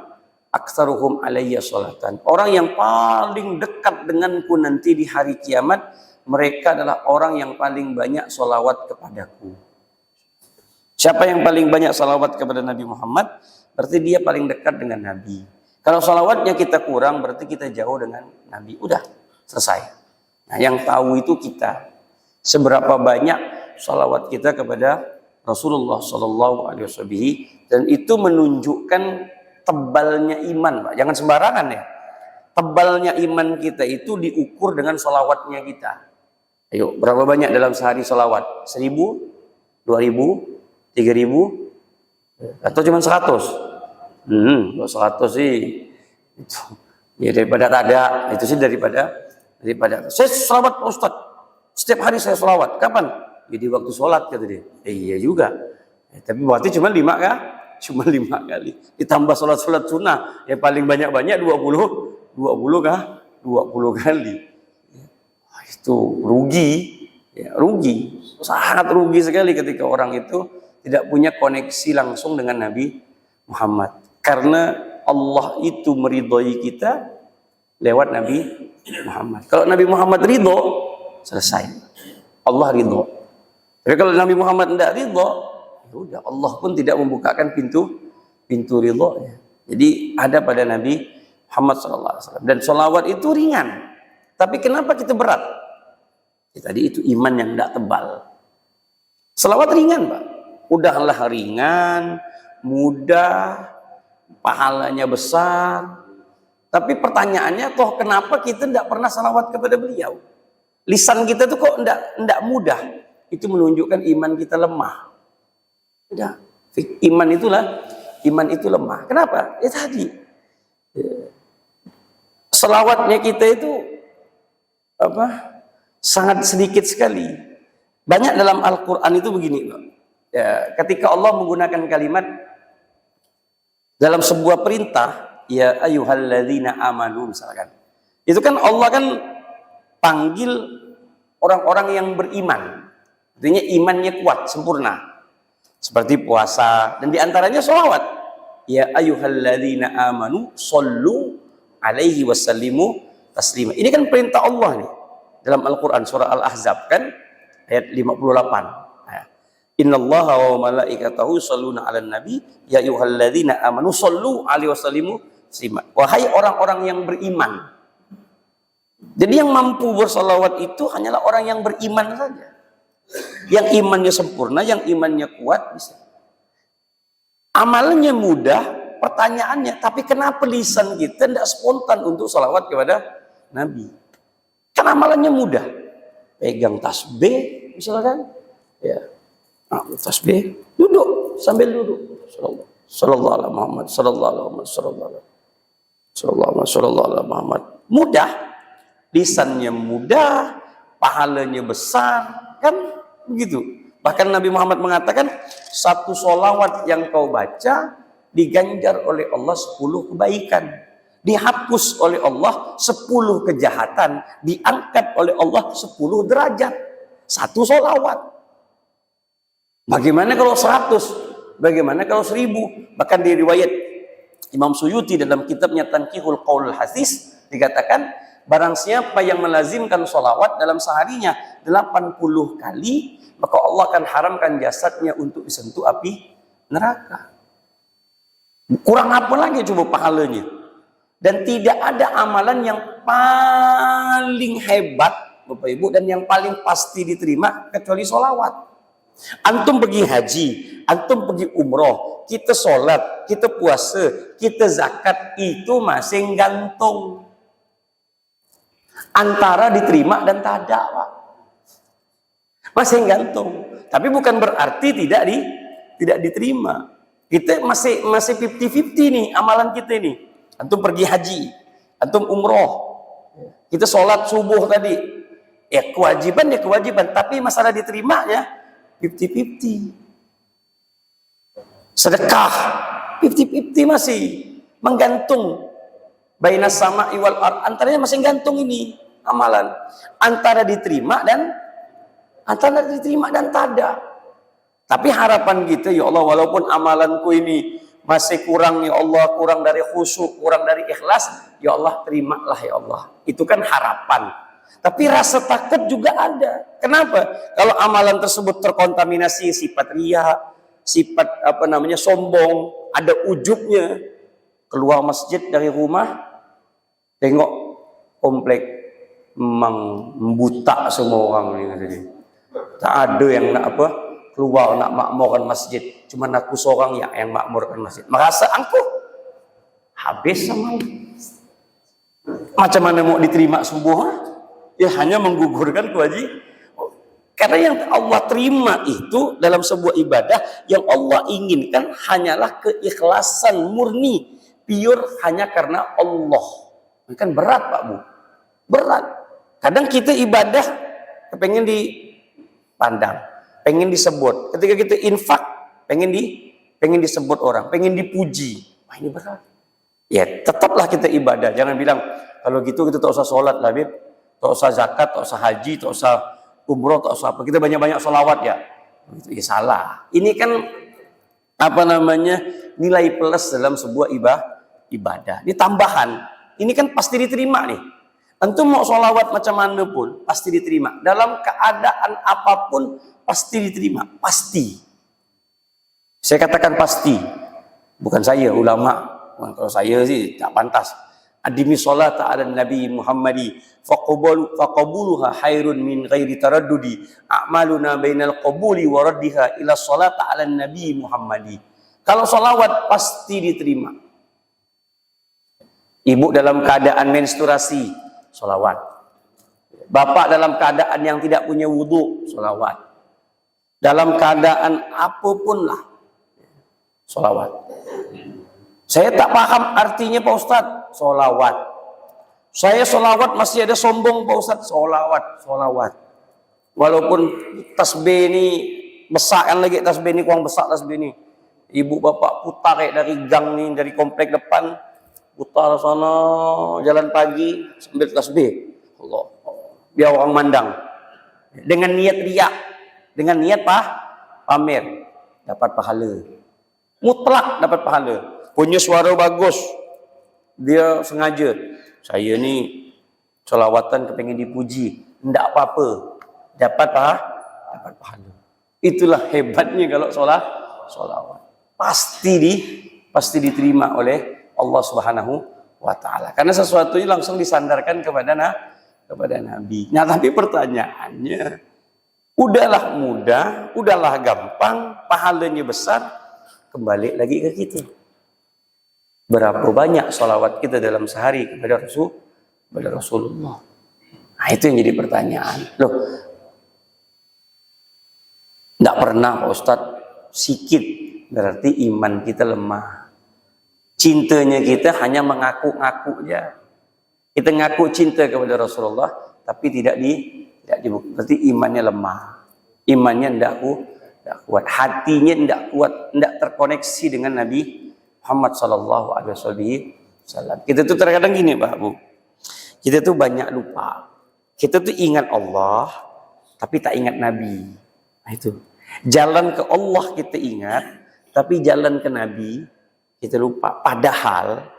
aktsaruhum alayya sholatan. Orang yang paling dekat denganku nanti di hari kiamat, mereka adalah orang yang paling banyak sholawat kepadaku. Siapa yang paling banyak sholawat kepada Nabi Muhammad, berarti dia paling dekat dengan Nabi. Kalau sholawatnya kita kurang, berarti kita jauh dengan Nabi. Udah, selesai. Nah, yang tahu itu kita. Seberapa banyak sholawat kita kepada Rasulullah Sallallahu Alaihi Wasallam, dan itu menunjukkan tebalnya iman, Pak. Jangan sembarangan ya. Tebalnya iman kita itu diukur dengan sholawatnya kita. Ayo, berapa banyak dalam sehari sholawat? 1000, 2000, 3000, atau cuma 100? Kalau 100 sih itu ya daripada tak ada, itu sih daripada saya sholawat Pak Ustaz. Setiap hari saya sholawat. Kapan? Jadi waktu sholat kata dia. Iya juga. Tapi berarti cuma 5 kah? Cuma 5 kali. Ditambah sholat sunnah yang paling banyak-banyak 20 kah? 20 kali. Itu rugi. Ya, rugi. Sangat rugi sekali ketika orang itu tidak punya koneksi langsung dengan Nabi Muhammad. Karena Allah itu meridhoi kita lewat Nabi Muhammad. Kalau Nabi Muhammad ridho, selesai. Allah ridho. Tapi kalau Nabi Muhammad tidak ridho, ya udah, Allah pun tidak membukakan pintu ridhonya. Jadi ada pada Nabi Muhammad SAW. Dan sholawat itu ringan. Tapi kenapa kita berat? Ya, tadi itu iman yang tidak tebal. Sholawat ringan, Pak. Udahlah ringan, mudah, pahalanya besar. Tapi pertanyaannya, toh kenapa kita tidak pernah salawat kepada beliau? Lisan kita tuh kok tidak mudah. Itu menunjukkan iman kita lemah. Udah, iman itu lemah. Kenapa? Ya tadi, salawatnya kita itu sangat sedikit sekali. Banyak dalam Al-Quran itu begini, Pak. Ya, ketika Allah menggunakan kalimat dalam sebuah perintah, ya ayyuhalladzina amanu misalkan. Itu kan Allah kan panggil orang-orang yang beriman. Artinya imannya kuat, sempurna. Seperti puasa dan diantaranya sholawat. Ya ayyuhalladzina amanu shollu alaihi wasallimu taslima. Ini kan perintah Allah nih. Dalam Al-Quran surah Al-Ahzab kan ayat 58. Innallaha wa malaikatahu shalluna 'alan nabi ya ayyuhalladzina amanu shallu 'alaihi wasallimu taslima. Wahai orang-orang yang beriman. Jadi yang mampu bersalawat itu hanyalah orang yang beriman saja. Yang imannya sempurna, yang imannya kuat bisa. Amalnya mudah, pertanyaannya, tapi kenapa lisan kita tidak spontan untuk salawat kepada Nabi? Kan amalannya mudah. Pegang tasbih misalkan, ya. Tasbih, duduk sambil duduk. Sallallahu alaihi Muhammad, sallallahu alaihi Muhammad, sallallahu alaihi Muhammad. Mudah, lisannya mudah, pahalanya besar, kan begitu. Bahkan Nabi Muhammad mengatakan satu sholawat yang kau baca diganjar oleh Allah 10 kebaikan, dihapus oleh Allah 10 kejahatan, diangkat oleh Allah 10 derajat. Satu sholawat. Bagaimana kalau 100? Bagaimana kalau 1000? Bahkan di riwayat Imam Suyuti dalam kitabnya Tanqihul Qaulul Hadis dikatakan, barang siapa yang melazimkan sholawat dalam seharinya 80 kali, maka Allah akan haramkan jasadnya untuk disentuh api neraka. Kurang apa lagi coba pahalanya? Dan tidak ada amalan yang paling hebat, Bapak Ibu, dan yang paling pasti diterima kecuali sholawat. Antum pergi haji, antum pergi umroh, kita sholat, kita puasa, kita zakat, itu masih gantung antara diterima dan tak ada, Pak. Masih gantung. Tapi bukan berarti tidak diterima. Kita masih 50-50 nih amalan kita ini. Antum pergi haji, antum umroh, kita sholat subuh tadi, ya kewajiban, tapi masalah diterimanya 50-50. Sedekah 50-50 masih menggantung. Bainas sama'i wal ard, antaranya masih gantung ini amalan. Antara diterima dan tak ada. Tapi harapan kita, ya Allah, walaupun amalanku ini masih kurang, ya Allah, kurang dari khusyuk, kurang dari ikhlas, ya Allah, terimalah ya Allah. Itu kan harapan. Tapi rasa takut juga ada. Kenapa? Kalau amalan tersebut terkontaminasi sifat riya, sifat sombong, ada ujubnya. Keluar masjid dari rumah, tengok komplek memang membuta semua orang ini. Tak ada yang nak keluar nak makmurkan masjid. Cuma aku seorang yang makmurkan masjid. Merasa angkuh. habis sama. Macam mana mau diterima semua? Ya hanya menggugurkan kewajiban. Karena yang Allah terima itu dalam sebuah ibadah, yang Allah inginkan hanyalah keikhlasan murni, pure hanya karena Allah. Kan berat Pak Bu, berat. Kadang kita ibadah pengen dipandang, pengen disebut. Ketika kita infak, pengen disebut orang, pengen dipuji. Wah ini berat. Ya tetaplah kita ibadah. Jangan bilang kalau gitu kita tak usah sholat lah, Bib. Tak usah zakat, tak usah haji, tak usah umroh, tak usah apa. Kita banyak-banyak sholawat ya. Itu ya salah. Ini kan apa namanya nilai plus dalam sebuah ibadah. Ini tambahan. Ini kan pasti diterima nih. Antum mau sholawat macam mana pun pasti diterima. Dalam keadaan apapun pasti diterima. Pasti. Saya katakan pasti. Bukan saya, ulama. Kalau saya sih tak pantas. Adimi sholata ala Nabi Muhammadi faqabuluha khairun min ghairi taraddudi a'maluna bainal qabuli wa raddiha ila sholata ala Nabi Muhammadi. Kalau sholawat pasti diterima. Ibu dalam keadaan menstruasi, sholawat. Bapak dalam keadaan yang tidak punya wudu, sholawat. Dalam keadaan apapun lah, sholawat. Saya tak paham artinya Pak Ustadz, sholawat. Saya sholawat masih ada sombong Pak Ustadz, sholawat. Walaupun tasbih ini besar kan lagi, tasbih ini kurang besar tasbih ini. Ibu bapak putar kayak dari gang nih, dari komplek depan, putar sana, jalan pagi sambil tasbih. Allah, biar orang mandang. Dengan niat riak, dengan niat pamer, dapat pahala. Mutlak dapat pahala. Punya suara bagus, dia sengaja. Saya ni solawatan kepengen dipuji, tidak apa-apa, dapat pahala. Itulah hebatnya kalau solawat. Pasti diterima oleh Allah Subhanahu wa Ta'ala. Karena sesuatu ini langsung disandarkan kepada Nabi. Nah, tapi pertanyaannya, udahlah mudah, udahlah gampang, pahalanya besar, kembali lagi ke kita. Berapa banyak sholawat kita dalam sehari kepada Rasulullah? Nah, itu yang jadi pertanyaan. Loh, tidak pernah Pak Ustadz sikit, berarti iman kita lemah. Cintanya kita hanya mengaku-ngaku aja. Kita ngaku cinta kepada Rasulullah, tapi tidak berarti imannya lemah. Imannya tidak kuat, hatinya tidak kuat, tidak terkoneksi dengan Nabi Muhammad sallallahu alaihi wasallam. Kita tuh terkadang gini, Pak Bu. Kita tuh banyak lupa. Kita tuh ingat Allah, tapi tak ingat Nabi. Nah itu. Jalan ke Allah kita ingat, tapi jalan ke Nabi kita lupa. Padahal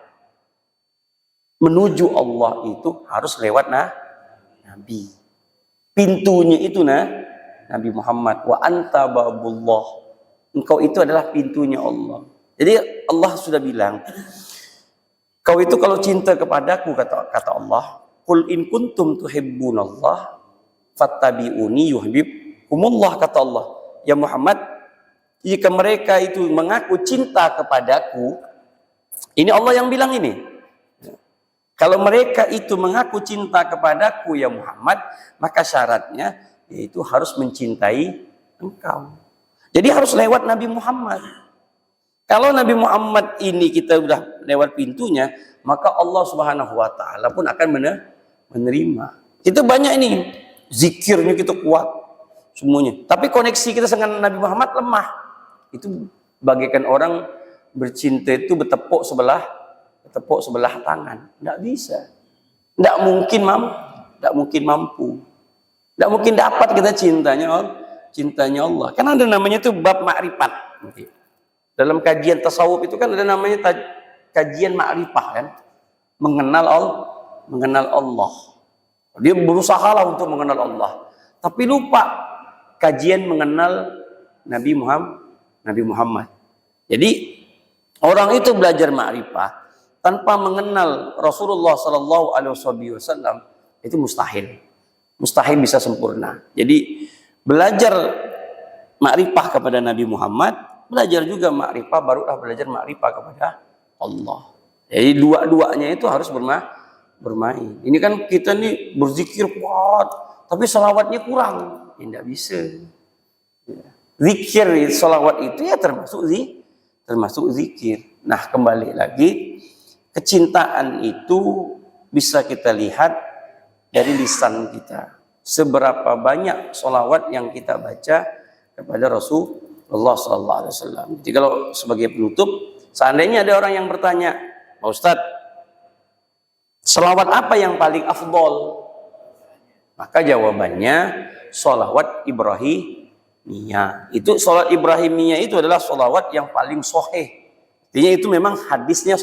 menuju Allah itu harus lewat Nabi. Pintunya itu Nabi Muhammad. Wa anta babullah. Engkau itu adalah pintunya Allah. Jadi Allah sudah bilang, kau itu kalau cinta kepadaku, kata Allah, qul in kuntum tuhibbunallah fattabi'uni yuhibbukumullah, kata Allah. Ya Muhammad, jika mereka itu mengaku cinta kepadaku, ini Allah yang bilang ini. Kalau mereka itu mengaku cinta kepadaku ya Muhammad, maka syaratnya yaitu harus mencintai engkau. Jadi harus lewat Nabi Muhammad. Kalau Nabi Muhammad ini kita sudah lewat pintunya, maka Allah Subhanahu wa Ta'ala pun akan menerima. Kita banyak ini, zikirnya kita kuat semuanya. Tapi koneksi kita dengan Nabi Muhammad lemah. Itu bagaikan orang bercinta itu bertepuk sebelah tangan. Tidak bisa. Tidak mungkin mampu. Tidak mungkin dapat kita cintanya Allah. Karena ada namanya itu bab ma'rifat. Dalam kajian tasawuf itu kan ada namanya kajian ma'rifah kan, mengenal Allah. Dia berusaha lah untuk mengenal Allah, tapi lupa kajian mengenal Nabi Muhammad. Jadi orang itu belajar ma'rifah tanpa mengenal Rasulullah Sallallahu Alaihi Wasallam itu mustahil bisa sempurna. Jadi belajar ma'rifah kepada Nabi Muhammad, belajar juga ma'rifah, barulah belajar ma'rifah kepada Allah. Jadi dua-duanya itu harus bermain. Ini kan kita nih berzikir kuat, tapi salawatnya kurang. Ya, tidak bisa. Ya. Zikir, salawat itu ya termasuk zikir. Nah, kembali lagi, kecintaan itu bisa kita lihat dari lisan kita. Seberapa banyak salawat yang kita baca kepada Rasulullah SAW. Jadi kalau sebagai penutup, seandainya ada orang yang bertanya, Pak Ustadz, salawat apa yang paling afdol? Maka jawabannya salawat Ibrahimiyah. Itu salawat Ibrahimiyah itu adalah salawat yang paling sahih. Artinya itu memang hadisnya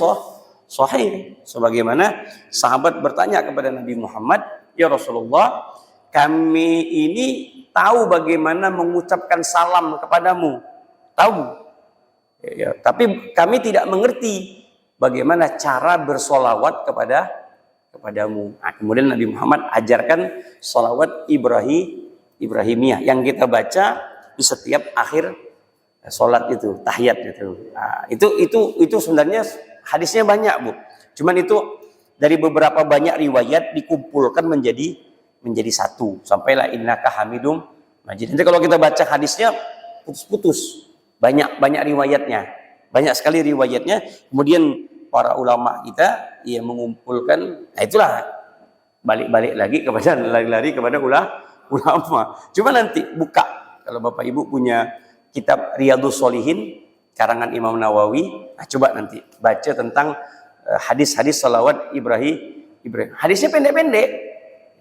sahih. Sebagaimana sahabat bertanya kepada Nabi Muhammad, ya Rasulullah, kami ini tahu bagaimana mengucapkan salam kepadamu. Tahu. Ya, tapi kami tidak mengerti bagaimana cara bersolawat kepadamu. Nah, kemudian Nabi Muhammad ajarkan salawat Ibrahimiyah yang kita baca di setiap akhir sholat itu, tahiyat itu. Nah, itu sebenarnya hadisnya banyak, Bu. Cuman itu dari beberapa banyak riwayat dikumpulkan menjadi satu. Sampailah innaka hamidum majid. Nanti kalau kita baca hadisnya putus-putus. Banyak riwayatnya. Banyak sekali riwayatnya. Kemudian para ulama kita yang mengumpulkan, nah itulah balik-balik lagi kepada lari-lari kepada ulama. Cuma nanti buka kalau Bapak Ibu punya kitab Riyadhus Shalihin karangan Imam Nawawi, nah coba nanti baca tentang hadis-hadis salawat Ibrahim. Hadisnya pendek-pendek.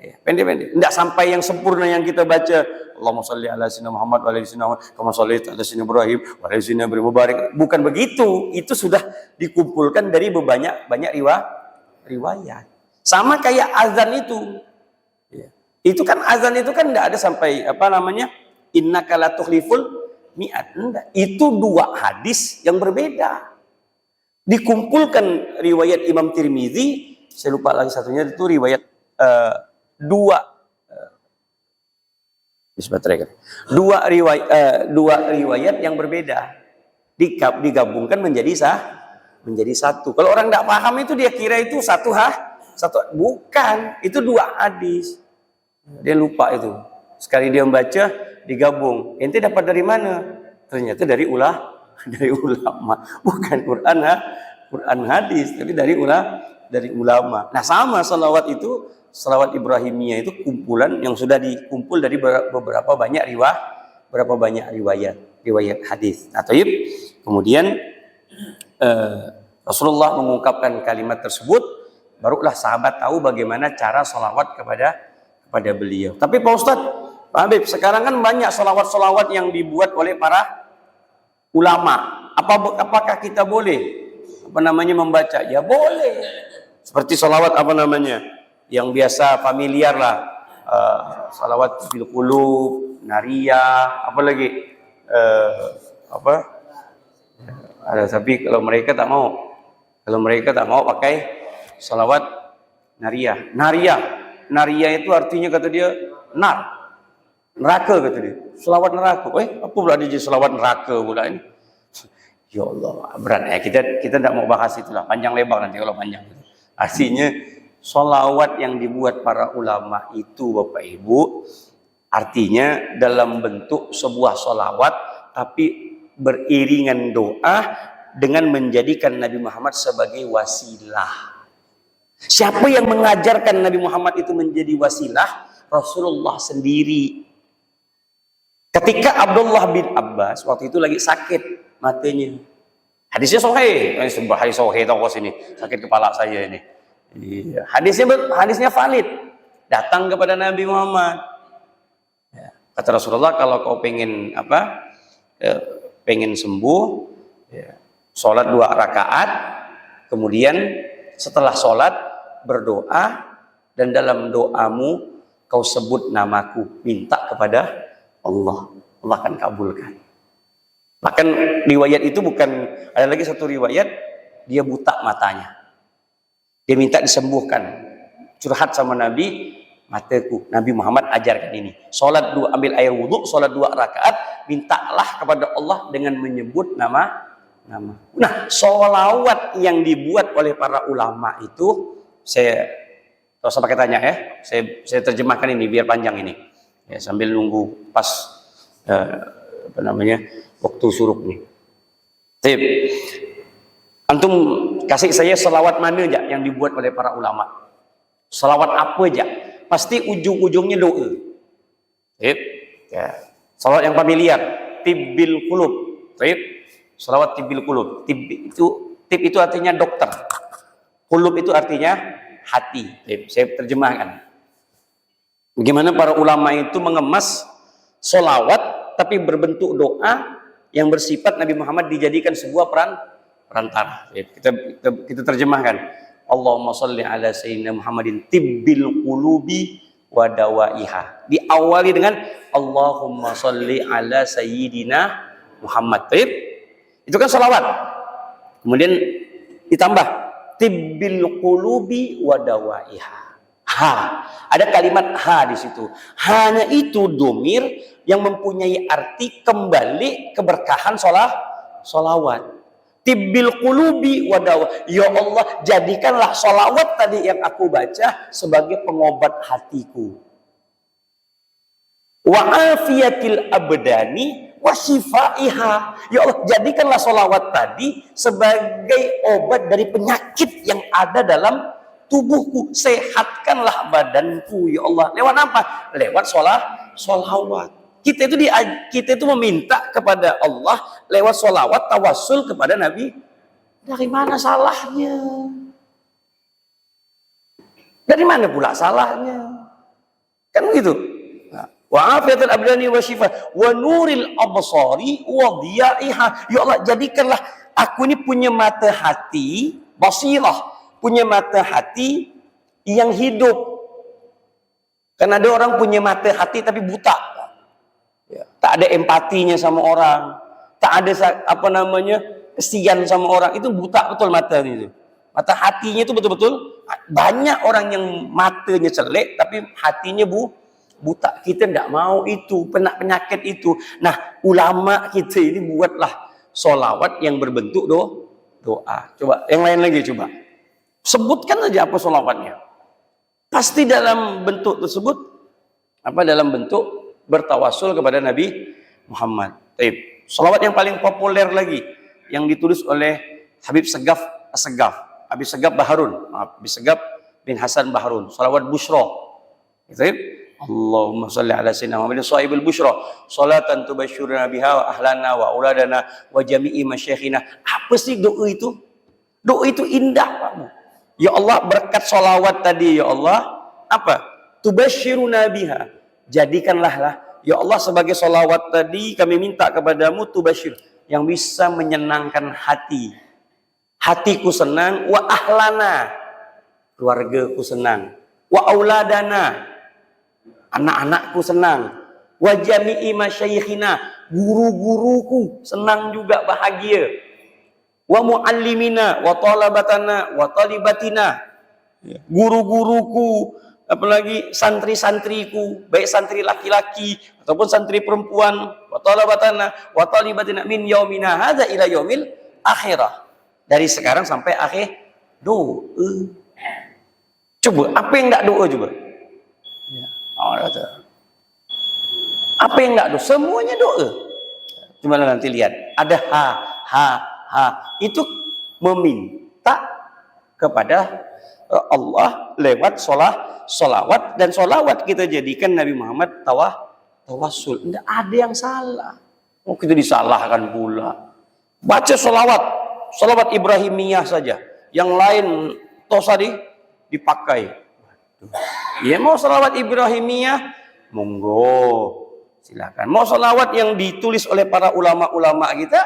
Ya, pendek-pendek. Tidak sampai yang sempurna yang kita baca Allahumma sholli ala sayyidina Muhammad wa ala sayyidina Muhammad kama shallaita ala sayyidina Ibrahim wa ala sayyidina Ibrahim mubarak. Bukan begitu. Itu sudah dikumpulkan dari banyak riwayat. Sama kayak azan itu. Ya. Itu kan azan itu kan tidak ada sampai innaka la tukhliful mi'at. Enggak. Itu dua hadis yang berbeda. Dikumpulkan riwayat Imam Tirmizi, saya lupa lagi satunya itu riwayat dua riwayat yang berbeda digabungkan menjadi satu. Kalau orang tidak paham itu dia kira itu satu bukan, itu dua hadis. Dia lupa itu. Sekali dia membaca digabung. Ente dapat dari mana? Ternyata dari ulama. Bukan Quran hadis, tapi dari ulama. Nah, sama salawat itu, salawat Ibrahimiyah itu kumpulan yang sudah dikumpul dari beberapa banyak riwayat hadis. Nah, kemudian Rasulullah mengungkapkan kalimat tersebut, barulah sahabat tahu bagaimana cara salawat kepada beliau. Tapi Pak Ustadz, Pak Habib, sekarang kan banyak salawat yang dibuat oleh para ulama. Apakah kita boleh membaca? Ya boleh. Seperti salawat yang biasa familiar lah, salawat fil qulub, nariyah, apalagi ada. Tapi kalau mereka tak mau pakai salawat nariyah. Nariyah itu artinya kata dia neraka kata dia. Salawat neraka. Apa pula dia salawat neraka pula ini? Ya Allah, berat ya. Kita tidak mau bahas itulah, panjang lebar nanti kalau panjang. Artinya sholawat yang dibuat para ulama itu Bapak Ibu, artinya dalam bentuk sebuah sholawat tapi beriringan doa dengan menjadikan Nabi Muhammad sebagai wasilah. Siapa yang mengajarkan Nabi Muhammad itu menjadi wasilah? Rasulullah sendiri. Ketika Abdullah bin Abbas waktu itu lagi sakit matanya. Hadisnya sahih. Hadis sahih tahu sini. Sakit kepala saya ini. Iya. Hadisnya valid. Datang kepada Nabi Muhammad. Ya. Kata Rasulullah, kalau kau pengen sembuh, ya, sholat 2 rakaat, kemudian setelah sholat berdoa, dan dalam doamu kau sebut namaku, minta kepada Allah akan kabulkan. Bahkan riwayat itu bukan, ada lagi satu riwayat dia buta matanya, dia minta disembuhkan, curhat sama Nabi, mataku. Nabi Muhammad ajarkan ini, ambil air wudhu, sholat 2 rakaat, mintalah kepada Allah dengan menyebut nama nama. Nah, sholawat yang dibuat oleh para ulama itu, saya tidak usah pakai tanya ya, saya terjemahkan ini biar panjang ini, ya, sambil nunggu pas waktu suruk nih. Tip, antum kasih saya sholawat mana aja yang dibuat oleh para ulama? Sholawat apa aja? Pasti ujung-ujungnya doa. Tip, ya. Sholawat yang familiar, tibbil qulub. Tip, sholawat tibbil qulub. Tib itu artinya dokter. Qulub itu artinya hati. Tip, saya terjemahkan. Bagaimana para ulama itu mengemas sholawat tapi berbentuk doa yang bersifat Nabi Muhammad dijadikan sebuah perantara. Kita terjemahkan. Allahumma sholli ala sayyidina Muhammadin tibbil qulubi wa dawaiha. Diawali dengan Allahumma sholli ala sayyidina Muhammad. Itu kan sholawat. Kemudian ditambah tibbil qulubi wa dawaiha. Ha, ada kalimat ha di situ. Hanya itu domir yang mempunyai arti kembali keberkahan sholawat. Tibbil qulubi wa dawa. Ya Allah, jadikanlah sholawat tadi yang aku baca sebagai pengobat hatiku. Wa afiyatil abdani wa shifaiha. Ya Allah, jadikanlah sholawat tadi sebagai obat dari penyakit yang ada dalam tubuhku. Sehatkanlah badanku ya Allah. Lewat apa? Lewat sholawat. Kita itu meminta kepada Allah lewat sholawat tawassul kepada Nabi. Dari mana salahnya? Dari mana pula salahnya? Kan begitu. Wa afiyatul abdani wa shifa wa nuril absari wa dhiyaiha. Ya Allah, jadikanlah aku ini punya mata hati, basirah, punya mata hati yang hidup. Karena ada orang punya mata hati tapi buta. Ya, tak ada empatinya sama orang, tak ada kesian sama orang, itu buta betul mata itu. Mata hatinya itu betul-betul banyak orang yang matanya jelek tapi hatinya buta. Kita tidak mau itu, penyakit itu. Nah, ulama kita ini buatlah sholawat yang berbentuk doa. Coba yang lain lagi coba. Sebutkan aja apa sholawatnya. Pasti dalam bentuk tersebut dalam bentuk bertawasul kepada Nabi Muhammad. Taib. Sholawat yang paling populer lagi yang ditulis oleh Habib Segaf As-Segaf, Habib Segaf Baharun, Habib Segaf bin Hasan Baharun. Sholawat Bushra. Taib. Allahumma sholli ala sayyidina Muhammadin shahibul bushra salatan tubasyiruna biha wa ahlana wa auladana wa jami'i masyayikhina. Apa sih doa itu? Doa itu indah, Pak. Ya Allah, berkat sholawat tadi ya Allah, apa? Tubasyiruna biha. Jadikanlah ya Allah sebagai sholawat tadi kami minta kepadamu tubasyir yang bisa menyenangkan hati. Hatiku senang, wa ahlana, keluargaku senang, wa auladana, anak-anakku senang, wa jami'i masyayikhina, guru-guruku senang juga bahagia, wa muallimina, wa talabatana, wa talibatina, guru-guruku, apalagi santri-santriku, baik santri laki-laki ataupun santri perempuan, wa talabatana wa talibatina min yaumina hadza ila yaumil akhirah. Dari sekarang sampai akhir doa. Coba, apa yang enggak doa coba? Ya, apa yang enggak doa? Semuanya doa. Cuma nanti lihat, ada ha. Itu meminta kepada Allah lewat sholawat, dan sholawat kita jadikan Nabi Muhammad tawassul. Tidak ada yang salah. Oh, kita disalahkan pula. Baca sholawat Ibrahimiyah saja. Yang lain tadi dipakai. Ya, mau sholawat Ibrahimiyah, monggo, silakan. Mau sholawat yang ditulis oleh para ulama-ulama kita,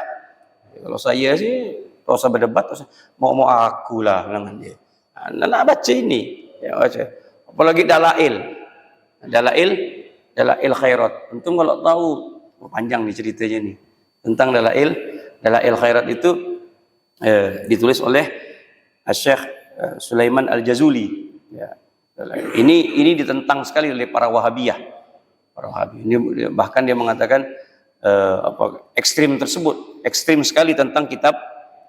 ya, kalau saya sih, tak usah berdebat, mau aku lah dengan dia. Nak baca ini, ya baca. Apalagi dalail khairat. Antum kalau tahu, panjang nih ceritanya nih tentang dalail khairat itu ditulis oleh Syekh Sulaiman Al-Jazuli. Ya, ini ditentang sekali oleh para Wahabiyah. Bahkan dia mengatakan ekstrim tersebut, ekstrim sekali tentang kitab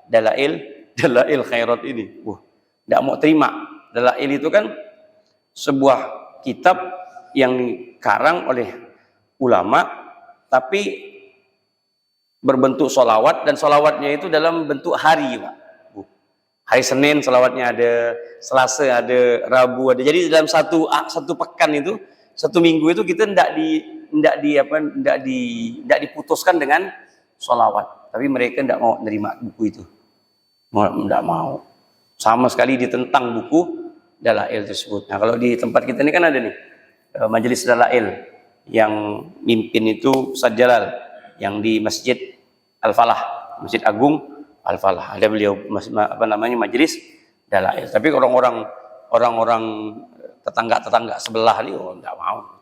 dalail khairat ini. Tidak mau terima. Dalail itu kan sebuah kitab yang dikarang oleh ulama, tapi berbentuk solawat, dan solawatnya itu dalam bentuk hari, Pak. Hari Senin solawatnya ada, Selasa ada, Rabu ada. Jadi dalam satu pekan itu, satu minggu itu kita tidak diputuskan dengan solawat. Tapi mereka tidak mau menerima buku itu, tidak mau. Sama sekali ditentang buku dalail tersebut. Nah, kalau di tempat kita ini kan ada nih majelis dalail yang mimpin itu Ustaz Jalal, yang di Masjid Al-Falah, Masjid Agung Al-Falah, ada beliau majelis dalail. Tapi orang-orang tetangga sebelah ini enggak mau.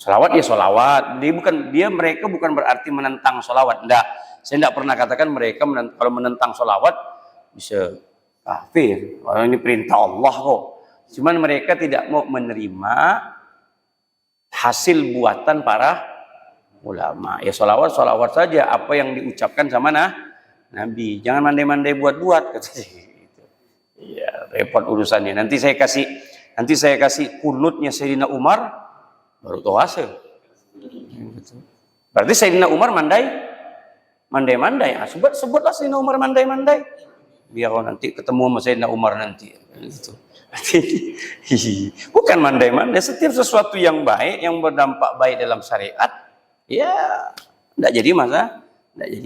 Selawat ya selawat. Mereka bukan berarti menentang selawat. Enggak. Saya enggak pernah katakan mereka kalau menentang selawat bisa kafir. Kalau ini perintah Allah kok. Cuman mereka tidak mau menerima hasil buatan para ulama. Ya selawat saja, apa yang diucapkan sama Nabi. Jangan mandai-mandai buat-buat, katanya. Ya, repot urusannya. Nanti saya kasih kunutnya Sayyidina Umar, baru tahu hasil. Berarti Sayyidina Umar mandai-mandai. Sebutlah Sayyidina Umar mandai-mandai. Biar nanti ketemu sama Sayyidina Umar nanti. Gitu. Bukan mandai-mandai. Setiap sesuatu yang baik, yang berdampak baik dalam syariat, ya tidak jadi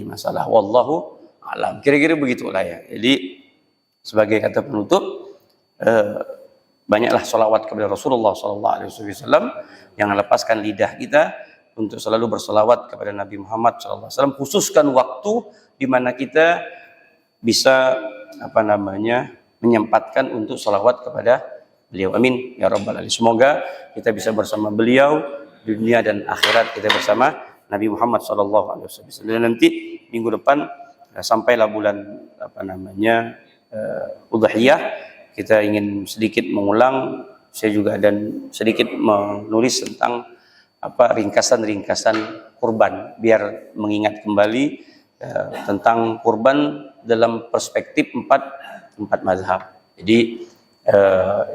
masalah. Wallahu alam. Kira-kira begitulah ya. Jadi sebagai kata penutup, banyaklah sholawat kepada Rasulullah SAW. Jangan lepaskan lidah kita untuk selalu bersolawat kepada Nabi Muhammad SAW. Khususkan waktu di mana kita bisa menyempatkan untuk sholawat kepada beliau. Amin ya rabbal alamin. Semoga kita bisa bersama beliau dunia dan akhirat, kita bersama Nabi Muhammad SAW. Dan nanti minggu depan sampailah bulan Udhiyah, kita ingin sedikit mengulang, saya juga dan sedikit menulis tentang ringkasan kurban, biar mengingat kembali tentang kurban dalam perspektif empat mazhab. Jadi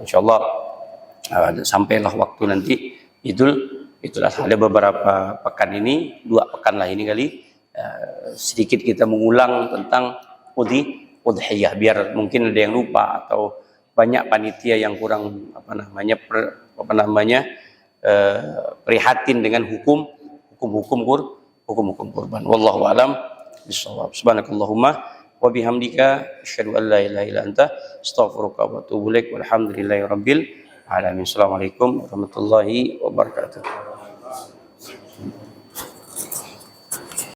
insyaallah sampailah waktu nanti itulah ada beberapa pekan ini, 2 pekan lah ini kali, sedikit kita mengulang tentang udhiyah, biar mungkin ada yang lupa atau banyak panitia yang kurang prihatin dengan hukum kurban. Wallahu alam bishawab. Subhanakallahumma wa bihamdika asyhadu an la ilaha illa anta astaghfiruka wa atubu ilaik. Walhamdulillahirabbil alamin. Assalamualaikum warahmatullahi wabarakatuh.